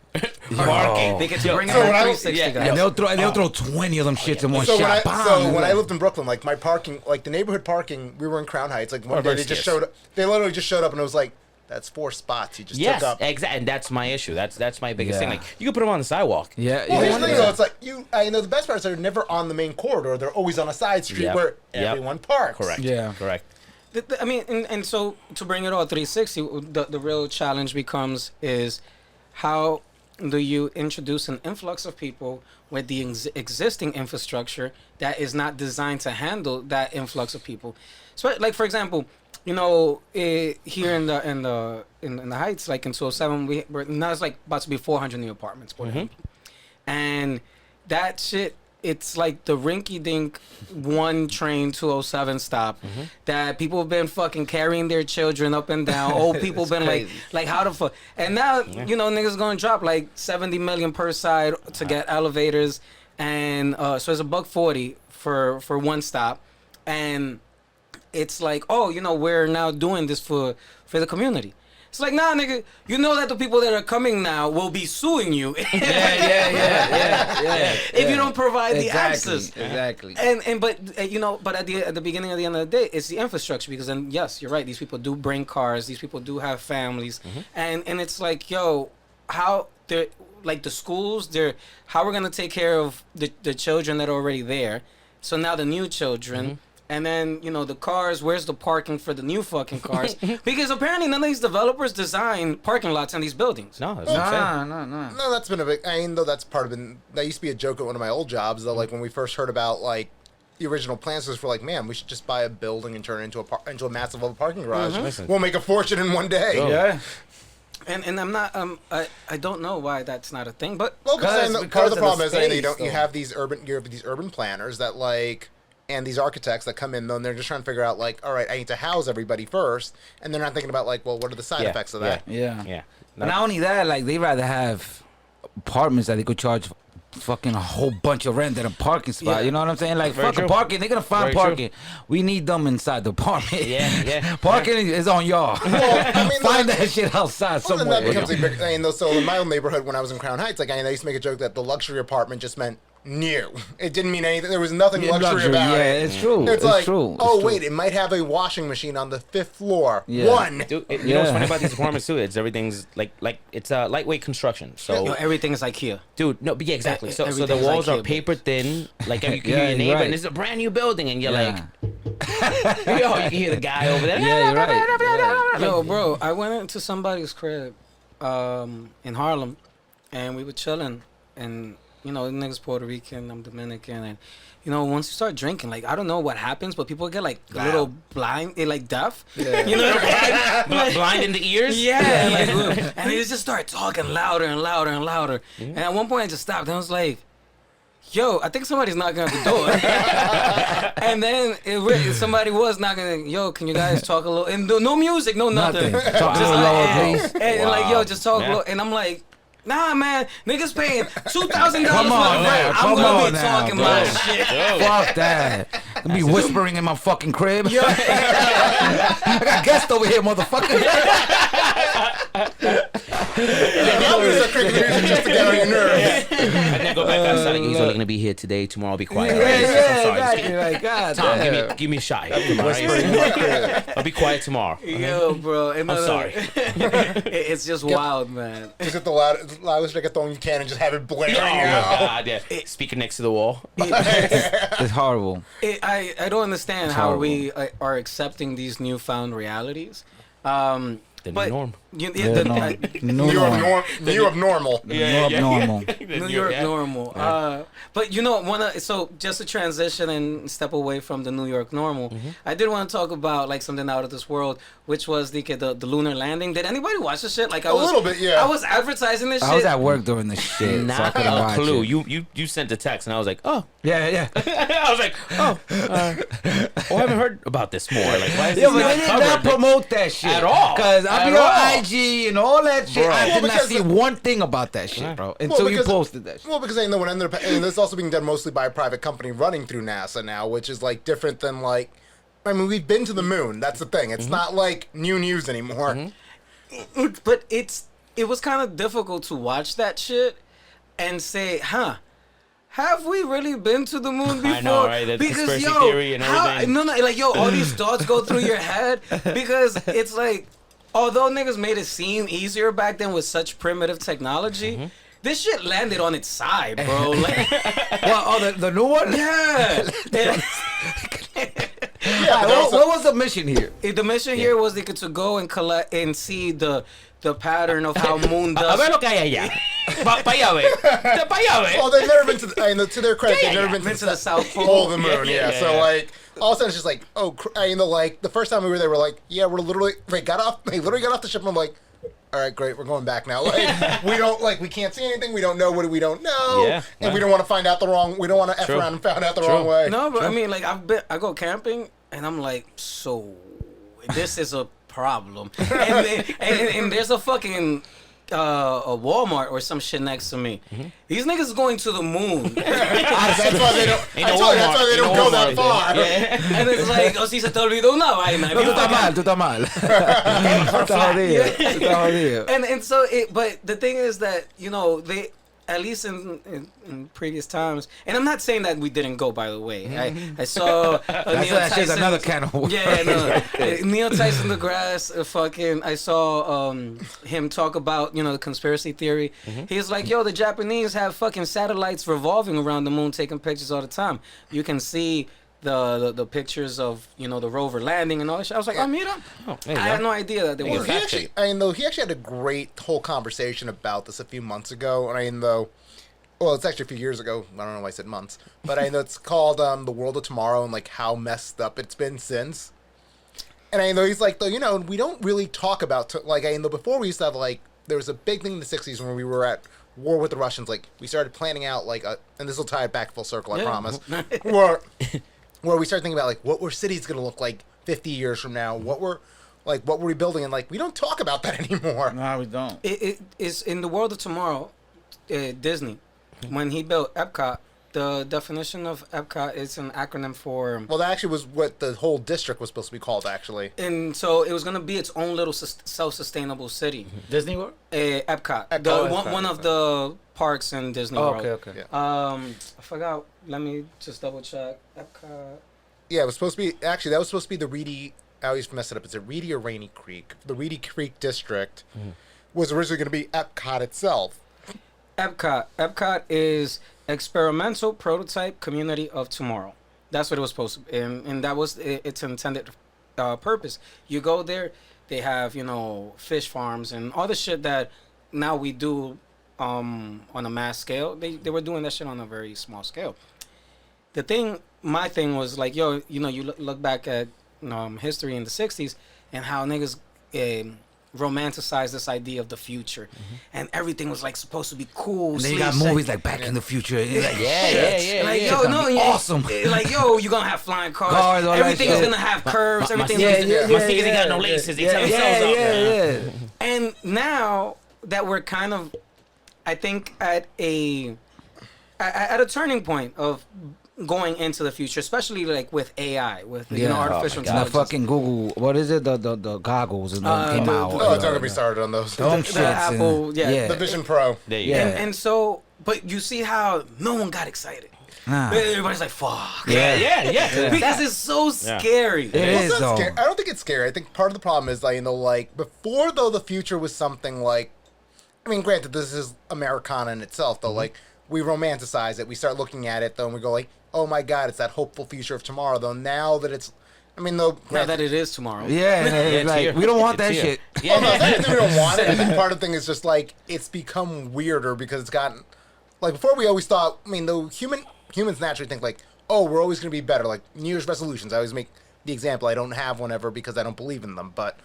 Parking. They get to bring it So back when I- 360 yeah, guys. And they'll throw 20 of them shits in one So shot. when I lived in Brooklyn, like my parking, like the neighborhood parking, we were in Crown Heights. Like one day they just showed up. They literally just showed up and it was like, that's 4 spots you just Yes, took up. exactly, and that's my issue. That's my biggest thing. Yeah. Like you can put them on the sidewalk. Yeah, Well, here's the thing, though. yeah. It's like I know the best part is they're never on the main corridor. They're always on a side street Yep. where Yep. everyone parks. Correct. Yeah. Correct. I mean, and so to bring it all 360, the real challenge becomes is how do you introduce an influx of people with the existing infrastructure that is not designed to handle that influx of people? So, like for example, you know, here in the Heights, like in 207, we're now it's like about to be 400 new apartments, and that shit. It's like the rinky-dink one train 207 stop that people have been fucking carrying their children up and down. Old people been like how the fuck? And now you know niggas gonna drop like 70 million per side to get elevators, and so it's $140 for one stop, and it's like, oh, you know, we're now doing this for the community. It's like, nah, nigga, you know that the people that are coming now will be suing you. Yeah. If you don't provide the access. Exactly. And but you know, but at the beginning of the end of the day, it's the infrastructure, because then yes, you're right. These people do bring cars. These people do have families, and it's like, yo, how they're like the schools. How we're gonna take care of the children that are already there. So now the new children. And then, you know, the cars, where's the parking for the new fucking cars? Because apparently none of these developers design parking lots in these buildings. No, that's what I'm saying. No. No, that's been a big. I mean, though that's part of it. That used to be a joke at one of my old jobs. Though, like when we first heard about like the original plans, was for like, man, we should just buy a building and turn it into a massive level parking garage. We'll make a fortune in one day. Yeah. And I'm not I don't know why that's not a thing, but Well, part of because the of problem the is that space, you have these urban planners that like. And these architects that come in, though, and they're just trying to figure out, like, all right, I need to house everybody first, and they're not thinking about, like, well, what are the side effects of that? Yeah. Yeah. But not only that, like they rather have apartments that they could charge fucking a whole bunch of random parking spots. Yeah. You know what I'm saying? Like, Very fucking true. parking. They're gonna find Very true. parking. We need them inside the apartment. Yeah. Parking is on y'all. I mean, Find like- that shit outside Well, then somewhere. that becomes a big. I mean, so in my own neighborhood, when I was in Crown Heights, like I used to make a joke that the luxury apartment just meant new. It didn't mean anything. There was nothing luxury about yeah, it. it's true. It's like, true. oh It's true. wait, it might have a washing machine on the 5th floor. Yeah. One. Dude, you know what's Yeah. funny about these apartments too? It's everything's like it's a lightweight construction. So, Yo, everything is IKEA. dude, no, but yeah, exactly. So the Everything's walls IKEA, are paper thin. Like you can Yeah, hear your you're neighbor, right. and it's a brand new building, and you're Yeah. like, yo, you can hear the guy over there. Yeah, you're right. Yo, bro, I went into somebody's crib in Harlem, and we were chilling, and you know, the nigga's Puerto Rican, I'm Dominican, and you know, once you start drinking, like I don't know what happens, but people get like a little blind, like deaf. Yeah. You know, Blind in the ears. yeah, like, and they just start talking louder and louder and louder. And at one point, I just stopped, and I was like, yo, I think somebody's knocking at the door. And then somebody was knocking. Yo, can you guys talk a little? And no music, no nothing. Nothing. Talk a Just little lower, and, please. and like, yo, just talk. Yeah. Low. And I'm like, nah, man, niggas paying $2,000 for the Come on now, rent. I'm come gonna on be now, talking bro. my shit. Fuck that. I'll be whispering in my fucking crib. I got guests over here, motherfucker. I'm gonna start cranking the music just to get on your nerves. And then go back outside. He's only gonna be here today. Tomorrow, I'll be quiet. Yeah, Alright, yeah, I'm sorry. exactly. Like, God Tom, damn. give me a shot. Alright? I'll be quiet tomorrow. Yo, bro. And I'm sorry. It's just wild, man. Just get the loudest reggaeton you can and just have it blaring Oh out. God, yeah. Speaker next to the wall. It's horrible. I don't understand how we are accepting these newfound realities. The new But norm. You, Yeah, the, no, New York normal. normal. New York normal. But you know, so just to transition and step away from the New York normal, I did want to talk about like something out of this world, which was the Lunar Landing. Did anybody watch this shit? Like A little bit, yeah. I was advertising this shit. I was at work during this shit, so I Not couldn't a watch clue. it. You sent a text, and I was like, oh. Yeah. I was like, oh, I haven't heard about this more. Like, why is Yeah, this but not they did covered? not promote that shit At all. Because I At be all. on IG and all that shit. Bro. I did Well, not see because- one thing about that shit, bro. Until you posted that shit. Well, because I know what ended up, and this is also being done mostly by a private company running through NASA now, which is like different than like, I mean, we've been to the moon. That's the thing. It's not like new news anymore. But it was kind of difficult to watch that shit and say, have we really been to the moon before? I know, right? The conspiracy theory and everything. No, like, yo, all these thoughts go through your head because it's like, although niggas made it seem easier back then with such primitive technology, this shit landed on its side, bro. Like, The new one? yeah. Yeah, but also- What was the mission here? The mission here was to go and collect and see the pattern of how moon A ver does. lo que hay allá. Pa allá, ve. Pa allá, ve. Well, they've never been to. To their credit, they've never been Been to to the South pole Pole. of the moon. Yeah, So yeah. like, all of a sudden it's just like, like the first time we were there, we're like, yeah, we're literally. They literally got off the ship. And I'm like, all right, great, we're going back now. Like, we can't see anything. We don't know what we don't know. Yeah, and we yeah. don't want to find out the wrong. We don't want to f True. around and find out the True. wrong way. No, but I mean, like I go camping and I'm like, so this is a problem. And there's a fucking a Walmart or some shit next to me. These niggas is going to the moon. That's why they don't. Ain't I no told you, that's Walmart. why they Ain't don't no go that Walmart far. And it's like, oh, si se te olvidó una vaina. No, tú estás mal. Tú estás jodido. Tú estás jodido. And so but the thing is that, you know, they, at least in previous times, and I'm not saying that we didn't go, by the way. I saw That's just another can of worms. Yeah, no. Neil Tyson deGrasse, I saw him talk about, you know, the conspiracy theory. He's like, yo, the Japanese have fucking satellites revolving around the moon taking pictures all the time. You can see the pictures of, you know, the rover landing and all that shit. I was like, mira. there you I had go. no idea that there Well, was. he actually had a great whole conversation about this a few months ago, and it's actually a few years ago. I don't know why I said months, but I know it's called The World of Tomorrow and like how messed up it's been since. And I know he's like, though, you know, we don't really talk about before we used to have like there was a big thing in the '60s when we were at war with the Russians. Like we started planning out and this will tie it back full circle, I promise. Where we start thinking about like what were cities going to look like 50 years from now? What were we building? And like we don't talk about that anymore. No, we don't. It is in the world of tomorrow. Disney when he built Epcot, the definition of Epcot is an acronym for. Well, that actually was what the whole district was supposed to be called, actually. And so it was gonna be its own little self-sustainable city. Disney World? Epcot. Epcot. One of the parks in Disney World. Okay. Yeah. I forgot. Let me just double check. Epcot. Yeah, it was supposed to be, actually, that was supposed to be the Reedy, I always mess it up. Is it Reedy or Rainy Creek? The Reedy Creek district was originally going to be Epcot itself. Epcot is experimental prototype community of tomorrow. That's what it was supposed to be, and that was its intended purpose. You go there, they have fish farms and all the shit that now we do on a mass scale. They were doing that shit on a very small scale. My thing was like, you look back at history in the 60s and how niggas romanticized this idea of the future, and everything was like supposed to be cool. And then you got movies like Back in the Future. Like, awesome. Like, you're gonna have flying cars. All Everything that is shit. gonna have curves. My Everything. sneakers ain't got no laces. They tell themselves up. And now that we're kind of, I think, at a turning point of going into the future, especially like with AI, with artificial The intelligence. fucking Google, what is it? The goggles and came out. Oh, it's not going to be started on those. Dumb the shits Apple, and- yeah. The Vision Pro. There you Yeah. go. And so, but you see how no one got excited. Nah. Everybody's like, fuck. Yeah. Because it's so scary. It Well, is, it's not though. scary. I don't think it's scary. I think part of the problem is, like, before, though, the future was something like, I mean, granted, this is Americana in itself, though, like, we romanticize it. We start looking at it, though, and we go, like, oh, my God, it's that hopeful future of tomorrow, though. Now that it's, I mean, though, Now that it is tomorrow. Yeah, it's like, here. we don't want It's that here. shit. well, no, it's not that we don't want it. I think part of the thing is just, like, it's become weirder because it's gotten, like, before we always thought, I mean, though, humans naturally think, like, oh, we're always going to be better. Like, New Year's resolutions. I always make the example. I don't have one ever because I don't believe in them. But,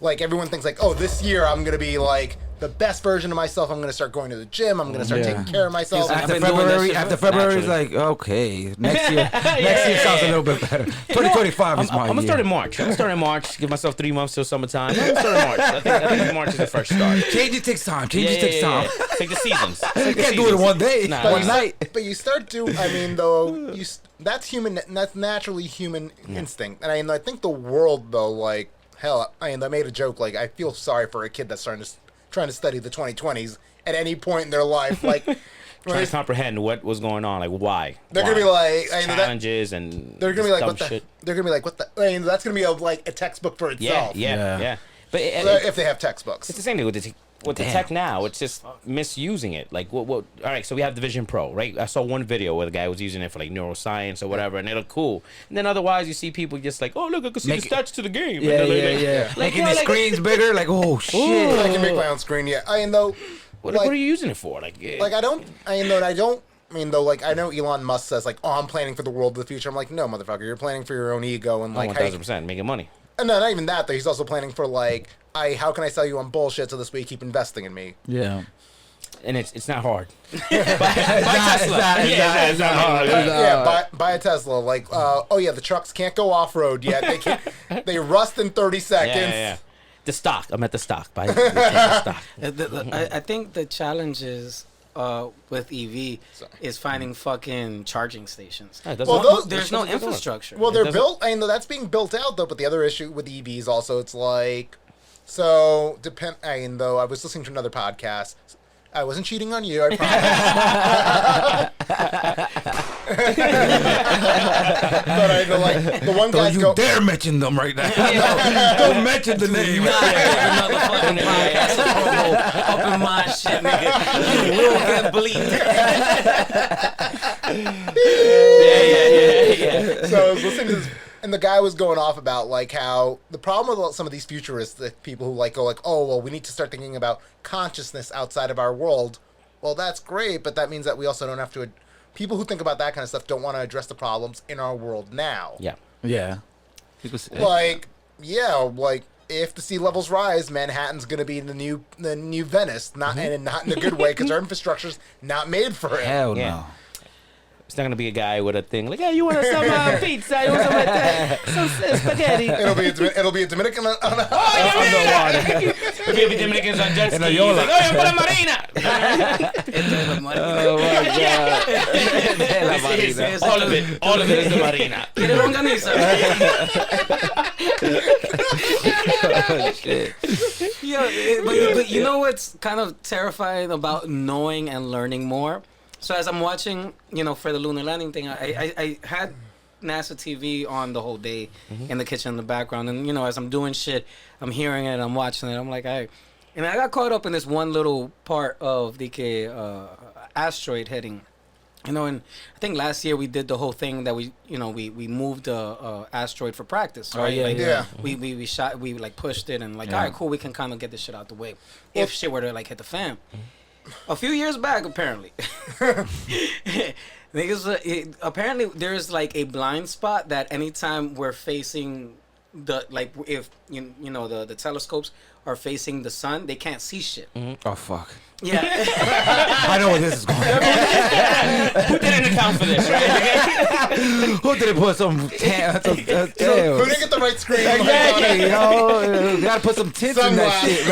like, everyone thinks, like, oh, this year I'm going to be, like, the best version of myself. I'm going to start going to the gym. I'm going to start taking care of myself. I've After been doing that February, shit after February, it's naturally. like, okay, next year sounds a little bit better. 2025 is my I'm gonna year. start in March. I'm gonna start in March. Give myself 3 months till summertime. I'm gonna start in March. I think March is the first start. Change it takes time. Change it takes time. Take the seasons. You can't do it in one day, Nah. one night. But you start to, I mean, though, that's human. That's naturally human instinct. And I think the world, though, like, hell, I made a joke, like, I feel sorry for a kid that's trying to study the 2020s at any point in their life, like, Trying to comprehend what was going on, like why. they're gonna be like, challenges and they're gonna be like, dumb what the? shit. They're gonna be like, what the? I mean, that's gonna be like a textbook for itself. Yeah. But If they have textbooks. it's the same thing with the tech now. It's just misusing it. Like what? All right, so we have the Vision Pro, right? I saw one video where the guy was using it for like neuroscience or whatever, and it looked cool. And then otherwise, you see people just like, oh look, I can see the stats to the game. Yeah, And they're yeah. like, Making yo, the like, screens bigger, like, oh, shit. I can make my own screen. Yeah, I mean, though. What like, are you using it for? Like I don't. I mean, though, like, I know Elon Musk says, like, oh, I'm planning for the world of the future. I'm like, no, motherfucker, you're planning for your own ego and, like, 1,000% making money. And no, not even that, though. He's also planning for, like, how can I sell you on bullshit so this way you keep investing in me? Yeah. And it's not hard. It's not hard. Buy a Tesla. Like, oh, yeah, the trucks can't go off-road yet. They can't. They rust in 30 seconds. Yeah. The stock. I'm at the stock. Buy the stock. I think the challenge is with EV is finding fucking charging stations. Yeah, it doesn't Well, work. those- There's no It doesn't work. infrastructure. Well, they're doesn't- built. I know that's being built out, though. But the other issue with EVs also, it's like, so though I was listening to another podcast. I wasn't cheating on you, I promise. But I know, like, the one guy's Don't you dare mention them right now. Don't mention the name. Another fucking podcast promo up in my shit, nigga. You will get bleeped. Yeah. So I was listening to this, and the guy was going off about, like, how the problem with some of these futuristic people who, like, go, like, oh, well, we need to start thinking about consciousness outside of our world. Well, that's great, but that means that we also don't have to. People who think about that kind of stuff don't want to address the problems in our world now. Yeah. Yeah. Like, yeah, like, if the sea levels rise, Manhattan's going to be the new Venice, and not in a good way, because our infrastructure's not made for it. Hell Yeah. no. It's not gonna be a guy with a thing like, "Hey, you want some pizza? You want some spaghetti?" It'll be a Dominican on Underwater. Maybe Dominicans on jet skis. Like, "Oh, you're for la marina." Oh my god. All of it is the marina. ¿Quiere longaniza? Oh, shit. But you know what's kind of terrifying about knowing and learning more? So as I'm watching, for the Lunar Landing thing, I had NASA TV on the whole day in the kitchen in the background. And, as I'm doing shit, I'm hearing it, I'm watching it. I'm like, and I got caught up in this one little part of the asteroid hitting. And I think last year we did the whole thing that we moved the asteroid for practice, right? yeah. We pushed it and all right, cool, we can kind of get this shit out the way if shit were to hit the fan. A few years back, apparently, apparently there's a blind spot that anytime we're facing if the telescopes are facing the sun, they can't see shit. Oh fuck. Yeah. I know where this is going. Who didn't account for this, right? Who didn't put some tails? Who didn't get the right screen? Exactly. You gotta put some tints in that shit.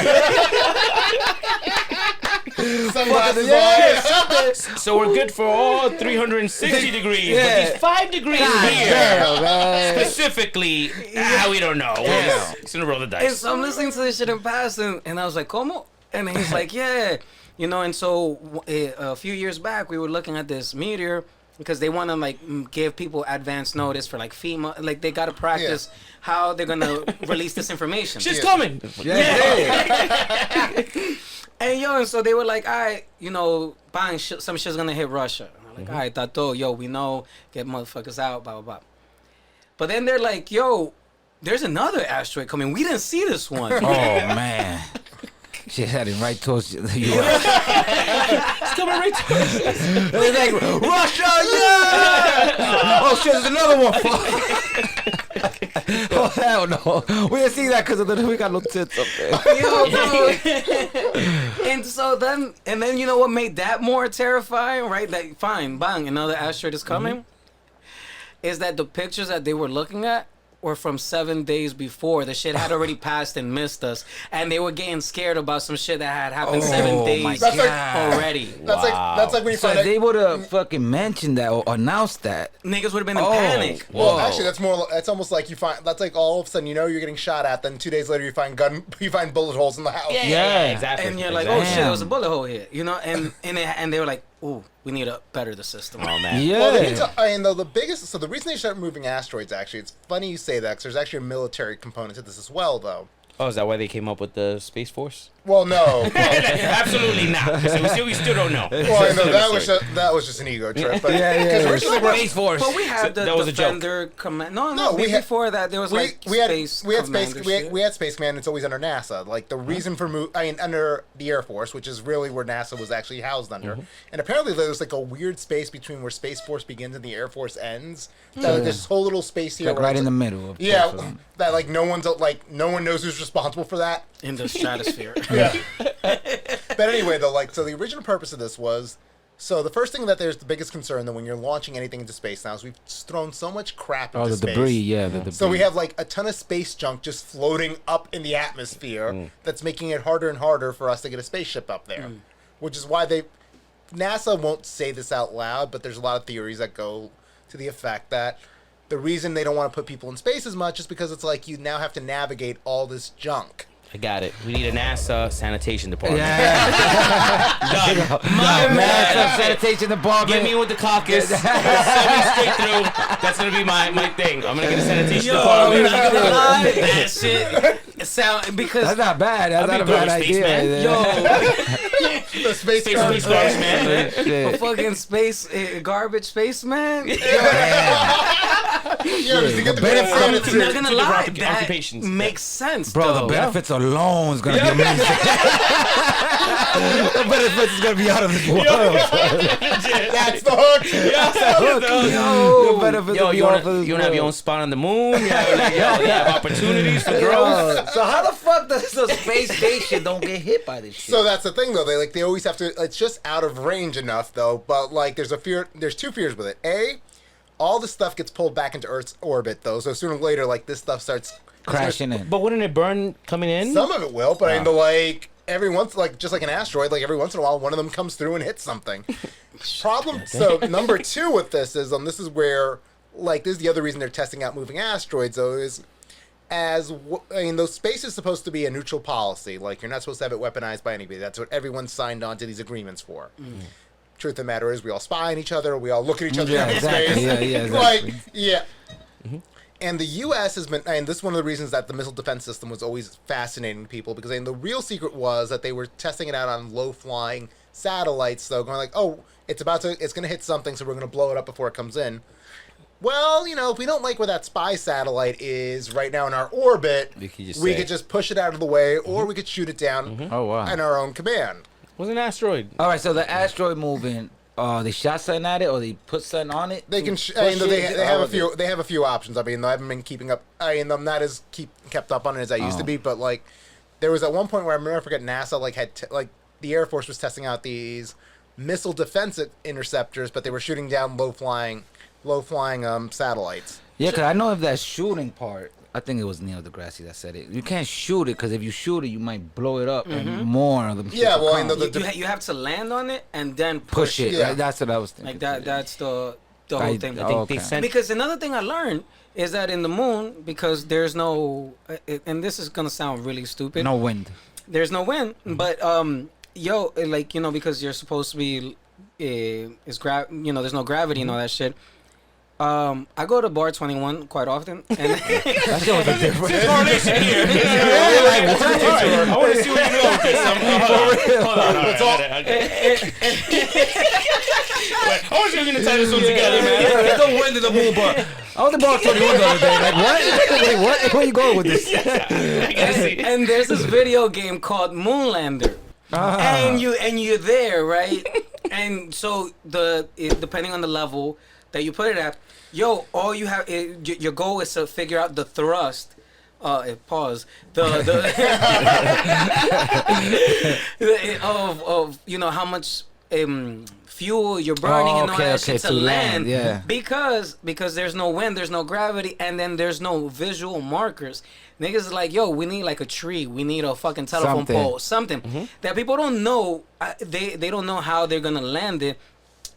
Sunglasses on. So we're good for all 360 degrees. Yeah. But these 5 degrees here, specifically, we don't know. We're just gonna roll the And dice. so I'm listening to this shit in passing, and I was like, "Como?" And he's like, "Yeah." And so a few years back, we were looking at this meteor because they want to give people advance notice for FEMA. They got to practice how they're going to release this information. Shit's coming. Yeah. And so they were like, "All right, bang, some shit's going to hit Russia." And I'm like, "All right, tato, we know, get motherfuckers out, blah, blah, blah." But then they're like, "Yo, there's another asteroid coming. We didn't see this one." Oh man. Shit heading right towards the U.S. It's coming right towards us. They're like, Russia, yeah! Oh shit, there's another one. Oh hell no. We didn't see that because we got little tits up there. And so then you know what made that more terrifying, right? That fine, bang, another asteroid is coming. Is that the pictures that they were looking at were from 7 days before. The shit had already passed and missed us, and they were getting scared about some shit that had happened 7 days my already. That's like when you So find if they would have fucking mentioned that or announced that, Niggas would have been in panic. Well, actually, that's almost like you find. That's like all of a sudden you're getting shot at. Then 2 days later you find bullet holes in the house. Yeah, exactly. And you're like, exactly. "Oh shit, there was a bullet hole here," and they were like, "Ooh, we need to better the system." Oh man. yeah. Well, the reason they start moving asteroids, actually, it's funny you say that because there's actually a military component to this as well, though. Oh, is that why they came up with the Space Force? Well, no. Absolutely not. We still don't know. Well, I know that was just an ego trip. But, Space Force. But we had the that was a joke. Defender Command. No, before that there was Space Commander shit. we had Space Command. It's always under NASA. Like the reason for under the Air Force, which is really where NASA was actually housed under. And apparently there's a weird space between where Space Force begins and the Air Force ends. This whole little space here, right in the middle. Of that no one knows who's responsible for that in the stratosphere. Yeah. But anyway, though, so the original purpose of this was, so the first thing that there's the biggest concern that when you're launching anything into space now is we've thrown so much crap into space. The debris, the debris. So we have a ton of space junk just floating up in the atmosphere that's making it harder and harder for us to get a spaceship up there. Which is why NASA won't say this out loud, but there's a lot of theories that go to the effect that the reason they don't want to put people in space as much is because it's you now have to navigate all this junk. I got it. We need a NASA sanitation department. Done. NASA sanitation department. Get me with the caucus. Send me straight through. That's gonna be my thing. I'm gonna get a sanitation department. That shit. It sound because that's not bad. That's not a bad idea. The space man. A fucking space garbage spaceman. Yeah, just to get the benefits- benefits. I'm not gonna Two lie, different that occupations. makes sense, Bro, though. the benefits alone is gonna be amazing. The benefits is gonna be out of this world. That's the hook. The benefits Yo, will be you off wanna, of this you wanna have your own world. spot on the moon? You have opportunities for growth. So how the fuck does the space station don't get hit by this shit? So that's the thing, though. They always have to. It's just out of range enough, though. But like, there's two fears with it. A, all the stuff gets pulled back into Earth's orbit, though. So sooner or later, like this stuff starts Crashing in. But wouldn't it burn coming in? Some of it will, but I mean, like every once, like just like an asteroid, like every once in a while, one of them comes through and hits something. Problem. So number two with this is, this is where, like, this is the other reason they're testing out moving asteroids, though, is those space is supposed to be a neutral policy. Like, you're not supposed to have it weaponized by anybody. That's what everyone signed on to these agreements for. Truth of the matter is, we all spy on each other. We all look at each other in exactly. space. Yeah, exactly. Like, yeah. And the U.S. has been, and this is one of the reasons that the missile defense system was always fascinating to people, because the real secret was that they were testing it out on low-flying satellites, though, going like, oh, it's going to hit something, so we're going to blow it up before it comes in. Well, if we don't like where that spy satellite is right now in our orbit, we could just push it out of the way, or we could shoot it down Oh, wow. in our own command. It was an asteroid. All right, so the asteroid moving, they shot something at it, or they put something on it? They can. They have a few. They have a few options. I mean, I haven't been keeping up. I'm not as kept up on it as I used to be. But like, there was at one point where I remember, I forget, NASA had the Air Force was testing out these missile defense interceptors, but they were shooting down low flying satellites. Yeah, because I know of that shooting part. I think it was Neil deGrasse that said it. You can't shoot it, because if you shoot it, you might blow it up, and more of them. Yeah, well, You have to land on it and then push it. Yeah. Right? That's what I was thinking. Like that. That's the whole thing. I think they sent. Because another thing I learned is that in the moon, because there's no, and this is gonna sound really stupid. No wind. There's no wind, but because you're supposed to be, there's no gravity and all that shit. I go to Bar 21 quite often, and That shit was a different. correlation here. I want to see what you know with this. Hold on. I want you to tie this one together, man. There's no wind in the moon, but I was in Bar 21 the other day. Like, what? Wait, what? Where you going with this? I gotta see. and there's this video game called Moon Lander, and you're there, right? And so depending on the level that you put it at, all you have, your goal is to figure out the thrust. Pause. Of how much fuel you're burning and all that shit to land. Yeah. Because there's no wind, there's no gravity, and then there's no visual markers. Niggas is like, we need like a tree, we need a fucking telephone pole, something that people don't know. They don't know how they're gonna land it,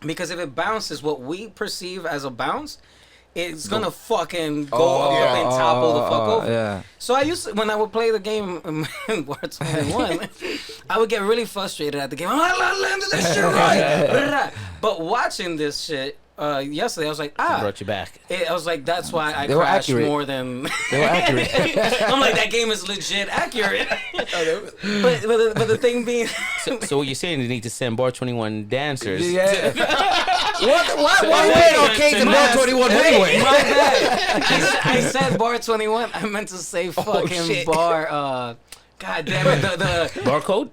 because if it bounces what we perceive as a bounce, it's gonna fucking go up and topple the fuck over. Yeah. So I used to, when I would play the game in War 21, I would get really frustrated at the game. I landed that shit right. But watching this shit yesterday, I was like, Brought you back. I was like, that's why I They were crashed accurate. more than. They were accurate. I'm like, that game is legit accurate. but the thing being, So what you're saying is you need to send Bar 21 dancers. Yeah. Why wait on Kate to Bar 21 anyway? my bad. I said Bar 21. I meant to say fucking shit. bar. God damn it. The Barcode?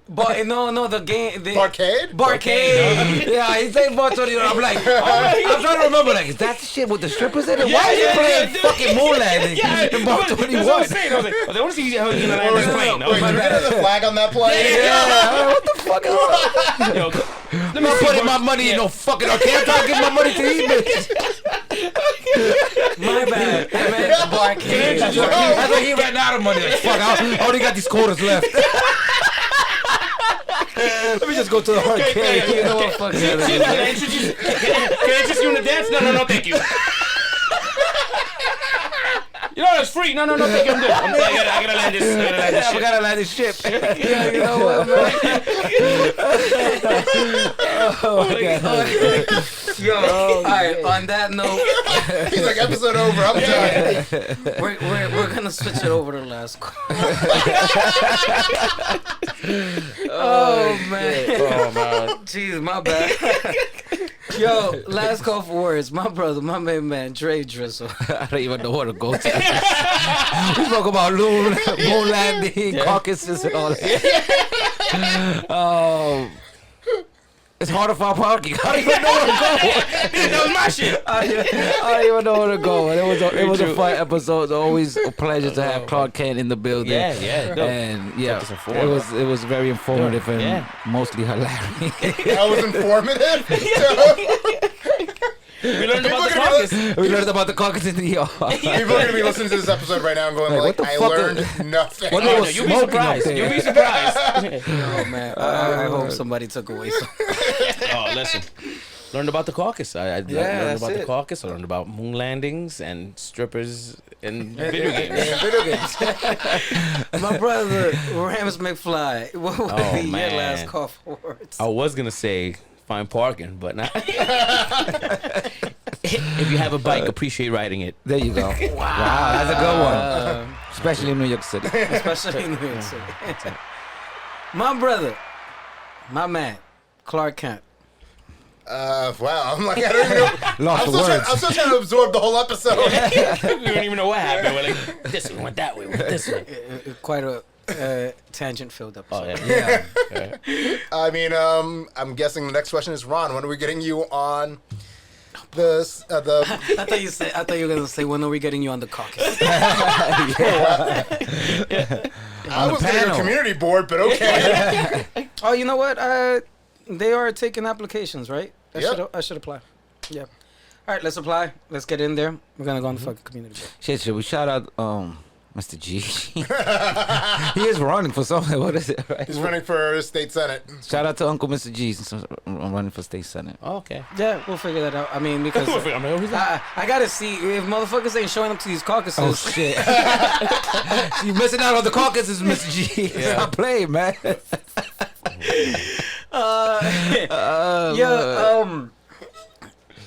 no, the game. Barcade? Barcade. Yeah, he said Bar 21. I'm like, I'm trying to remember, like, is that the shit with the strippers in it? Why are you playing fucking Moon Landing in Bar 21? That's what I'm saying. I was like, I want to see how you're going to land this plane. Wait, did we get the flag on that plane? Yeah, what the fuck is wrong? Yo, I'm not putting my money in no fucking arcade. I'm trying to give my money to you, bitch. My bad. I meant Barcade. I thought he ran out of money. Like, fuck, I only got these quarters left. Let me just go to the arcade. You know what fuck Can I interest you in the dance? No, thank you. You know, it's free. No, thank you. I'm good. I gotta land this. Yeah, we gotta land this ship. Yeah, you know what, man? Yo, all right. On that note, He's like, episode over. I'm done. we're gonna switch it over to the last call. Oh man. Oh, man. Jeez, my bad. Yo, last call for words. My brother, my main man, Dre Drizzo. I don't even know where to go to. We spoke about Lunar Landing, caucuses, and all that. It's hard to find parking. I don't even know where to go. That was my shit. I don't even know where to go. It was a fun episode. It's always a pleasure to have Clark Kent in the building. Yeah. And it was very informative and mostly hilarious. That was informative. We learned about the caucus. We learned about the caucus in New York. People are gonna be listening to this episode right now and going Like, what like, the I fuck learned nothing. What Oh, they no, was you'll be smoking up surprised. there. You'll be surprised. Oh man, I hope somebody took away some. Oh, listen. Learned about the caucus. I learned that's about the it. caucus. I learned about moon landings and strippers and video games. Video games. My brother, Ramz McFly. What would be your man. last call for words? I was gonna say find parking, but now if you have a bike, appreciate riding it. There you go. Wow, that's a good one. Especially in New York City. Especially in New York City. My brother, my man, Clark Kent. Wow, I'm like, I don't even know. Lost the words. I'm still trying to absorb the whole episode. We don't even know what happened. We're like, this one went that way, went this way. Quite a tangent-filled episode. Oh yeah. I mean, I'm guessing the next question is Ron. When are we getting you on this? I thought you were gonna say, when are we getting you on the caucus? I was going to go community board, but okay. Oh, you know what? They are taking applications, right? I should apply. Yeah. All right, let's apply. Let's get in there. We're gonna go on the fucking community board. Shit, should we shout out Mr. G? He is running for something. What is it? Right? He's running for state senate. Shout out to Uncle Mr. G. Since I'm running for state senate. Oh, okay. Yeah, we'll figure that out. I mean, because I gotta see if motherfuckers ain't showing up to these caucuses. Oh shit! You missing out on the caucuses, Mr. G. It's not playing, man.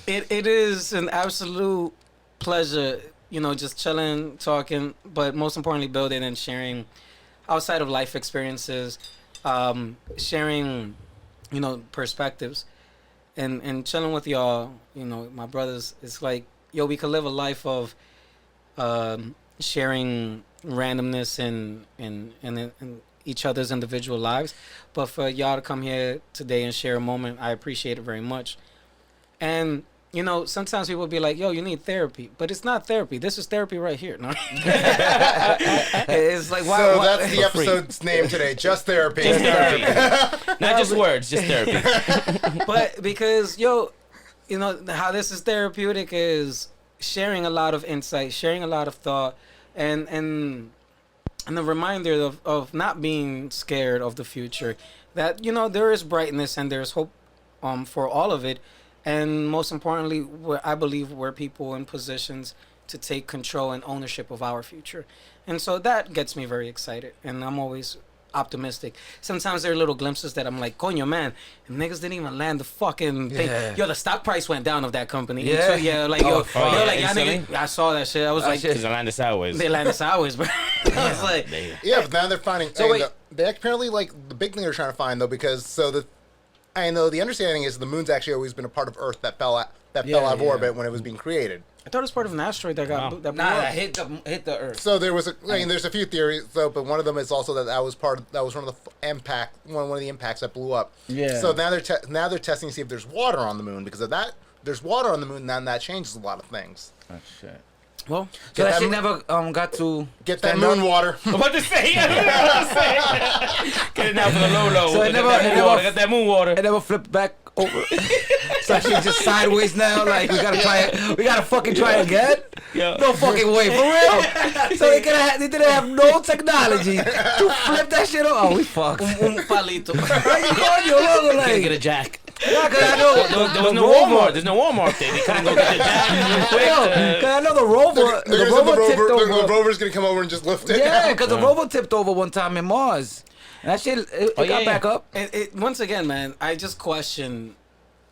It is an absolute pleasure, just chilling, talking, but most importantly, building and sharing outside of life experiences, sharing, perspectives, and chilling with y'all, my brothers. It's like, we could live a life of sharing randomness in each other's individual lives, but for y'all to come here today and share a moment, I appreciate it very much. And sometimes people be like, yo, you need therapy, but it's not therapy. This is therapy right here. No? It's like, why? So why? that's the episode's name today. Just therapy. Just therapy. Not just words, just therapy. But because, how this is therapeutic is sharing a lot of insight, sharing a lot of thought, and the reminder of not being scared of the future, that, there is brightness and there's hope for all of it. And most importantly, I believe we're people in positions to take control and ownership of our future. And so that gets me very excited. And I'm always optimistic. Sometimes there are little glimpses that I'm like, coño, man, niggas didn't even land the fucking thing. Yeah. Yo, the stock price went down of that company. Yeah. So, yeah, like, Oh, y'all instantly? niggas, I saw that shit. I was like, Because I landed sideways. they landed sideways, bro. I was like, Yeah, but now they're finding. So wait. They apparently, like, the big thing they're trying to find, though, because I know the understanding is the moon's actually always been a part of Earth that fell out of orbit when it was being created. I thought it was part of an asteroid that got that blew Nah, up. that hit the Earth. So there was there's a few theories though, but one of them is also that was one of the one of the impacts that blew up. Yeah. So now they're testing to see if there's water on the moon, because of that there's water on the moon, then that changes a lot of things. Oh shit. Well, So that that shit mo- never got to Get that moon water. I'm about to say. Get it now for the low. So it never- Got that moon water. it never flipped back over. So that shit just sideways now. Like we gotta fucking try again. Yeah. No fucking way, for real. So they didn't have no technology to flip that shit over. Oh, we fucked. un palito. Where you going, yo, loco, Gotta like? get a jack. Yeah, 'cause I know There was no Walmart. There's no Walmart there. They couldn't go get the jack real quick. Yo, 'cause I know the rover. They're The gonna send rover tipped the over. rover's gonna come over and just lift it. Yeah, because the rover tipped over one time in Mars. And that shit, it got back up. Once again, man, I just question.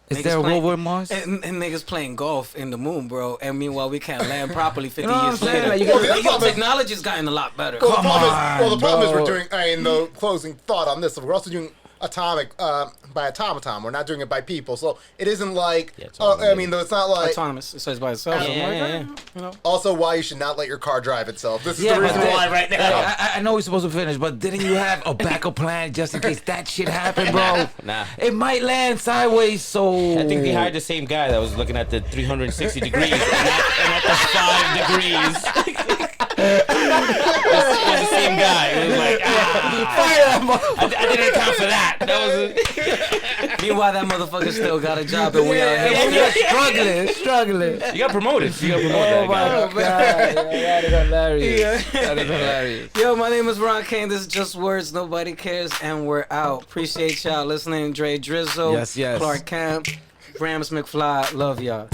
Is there a rover in Mars? And niggas playing golf in the moon, bro. And meanwhile, we can't land properly 50 You know what I'm years saying? later. Like, you gotta- Like, yo, technology's gotten a lot better. Well, the Come problem on, is, the problem is bro. we're doing. In the closing thought on this, we're also doing by automaton. We're not doing it by people. So it isn't like, Yeah, it's I mean, though it's not like, Autonomous. It says by itself. Yeah, I'm like, yeah. you know. also why you should not let your car drive itself. This is Yeah, the reason but why right now. I know we're supposed to finish, but didn't you have a backup plan just in case that shit happened, bro? Nah. It might land sideways, so... I think they hired the same guy that was looking at the 360 degrees and at the 5 degrees. It was the same guy. It was like, I didn't account for that. That was Meanwhile, that motherfucker still got a job and we out here. struggling. You got promoted. You got promoted. Oh my that guy. God, that is hilarious. That is hilarious. Yo, my name is Ron Kane. This is Just Words. Nobody cares, and we're out. Appreciate y'all listening. Dre Drizzo, Yes. Clark Kemp, Ramz McFly. Love y'all.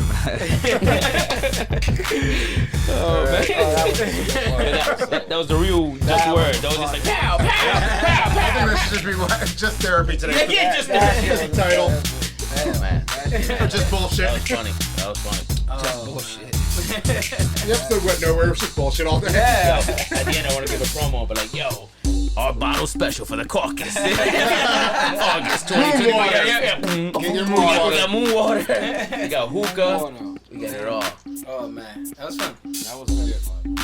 That was the real just word. That was just like pow, pow, pow, I pow. think this should just be just therapy today. Yeah, just As a title. Yeah, man. Or just bullshit. That was funny. That was funny. The episode went nowhere. It was just bullshit all day. Yeah. At the end, I want to give a promo, but like, yo, our bottle special for the caucus. August 2020. Yeah. Get your We got moon water. We got hookah. Oh, no. We got it all. Oh, man. That was fun. That was very fun.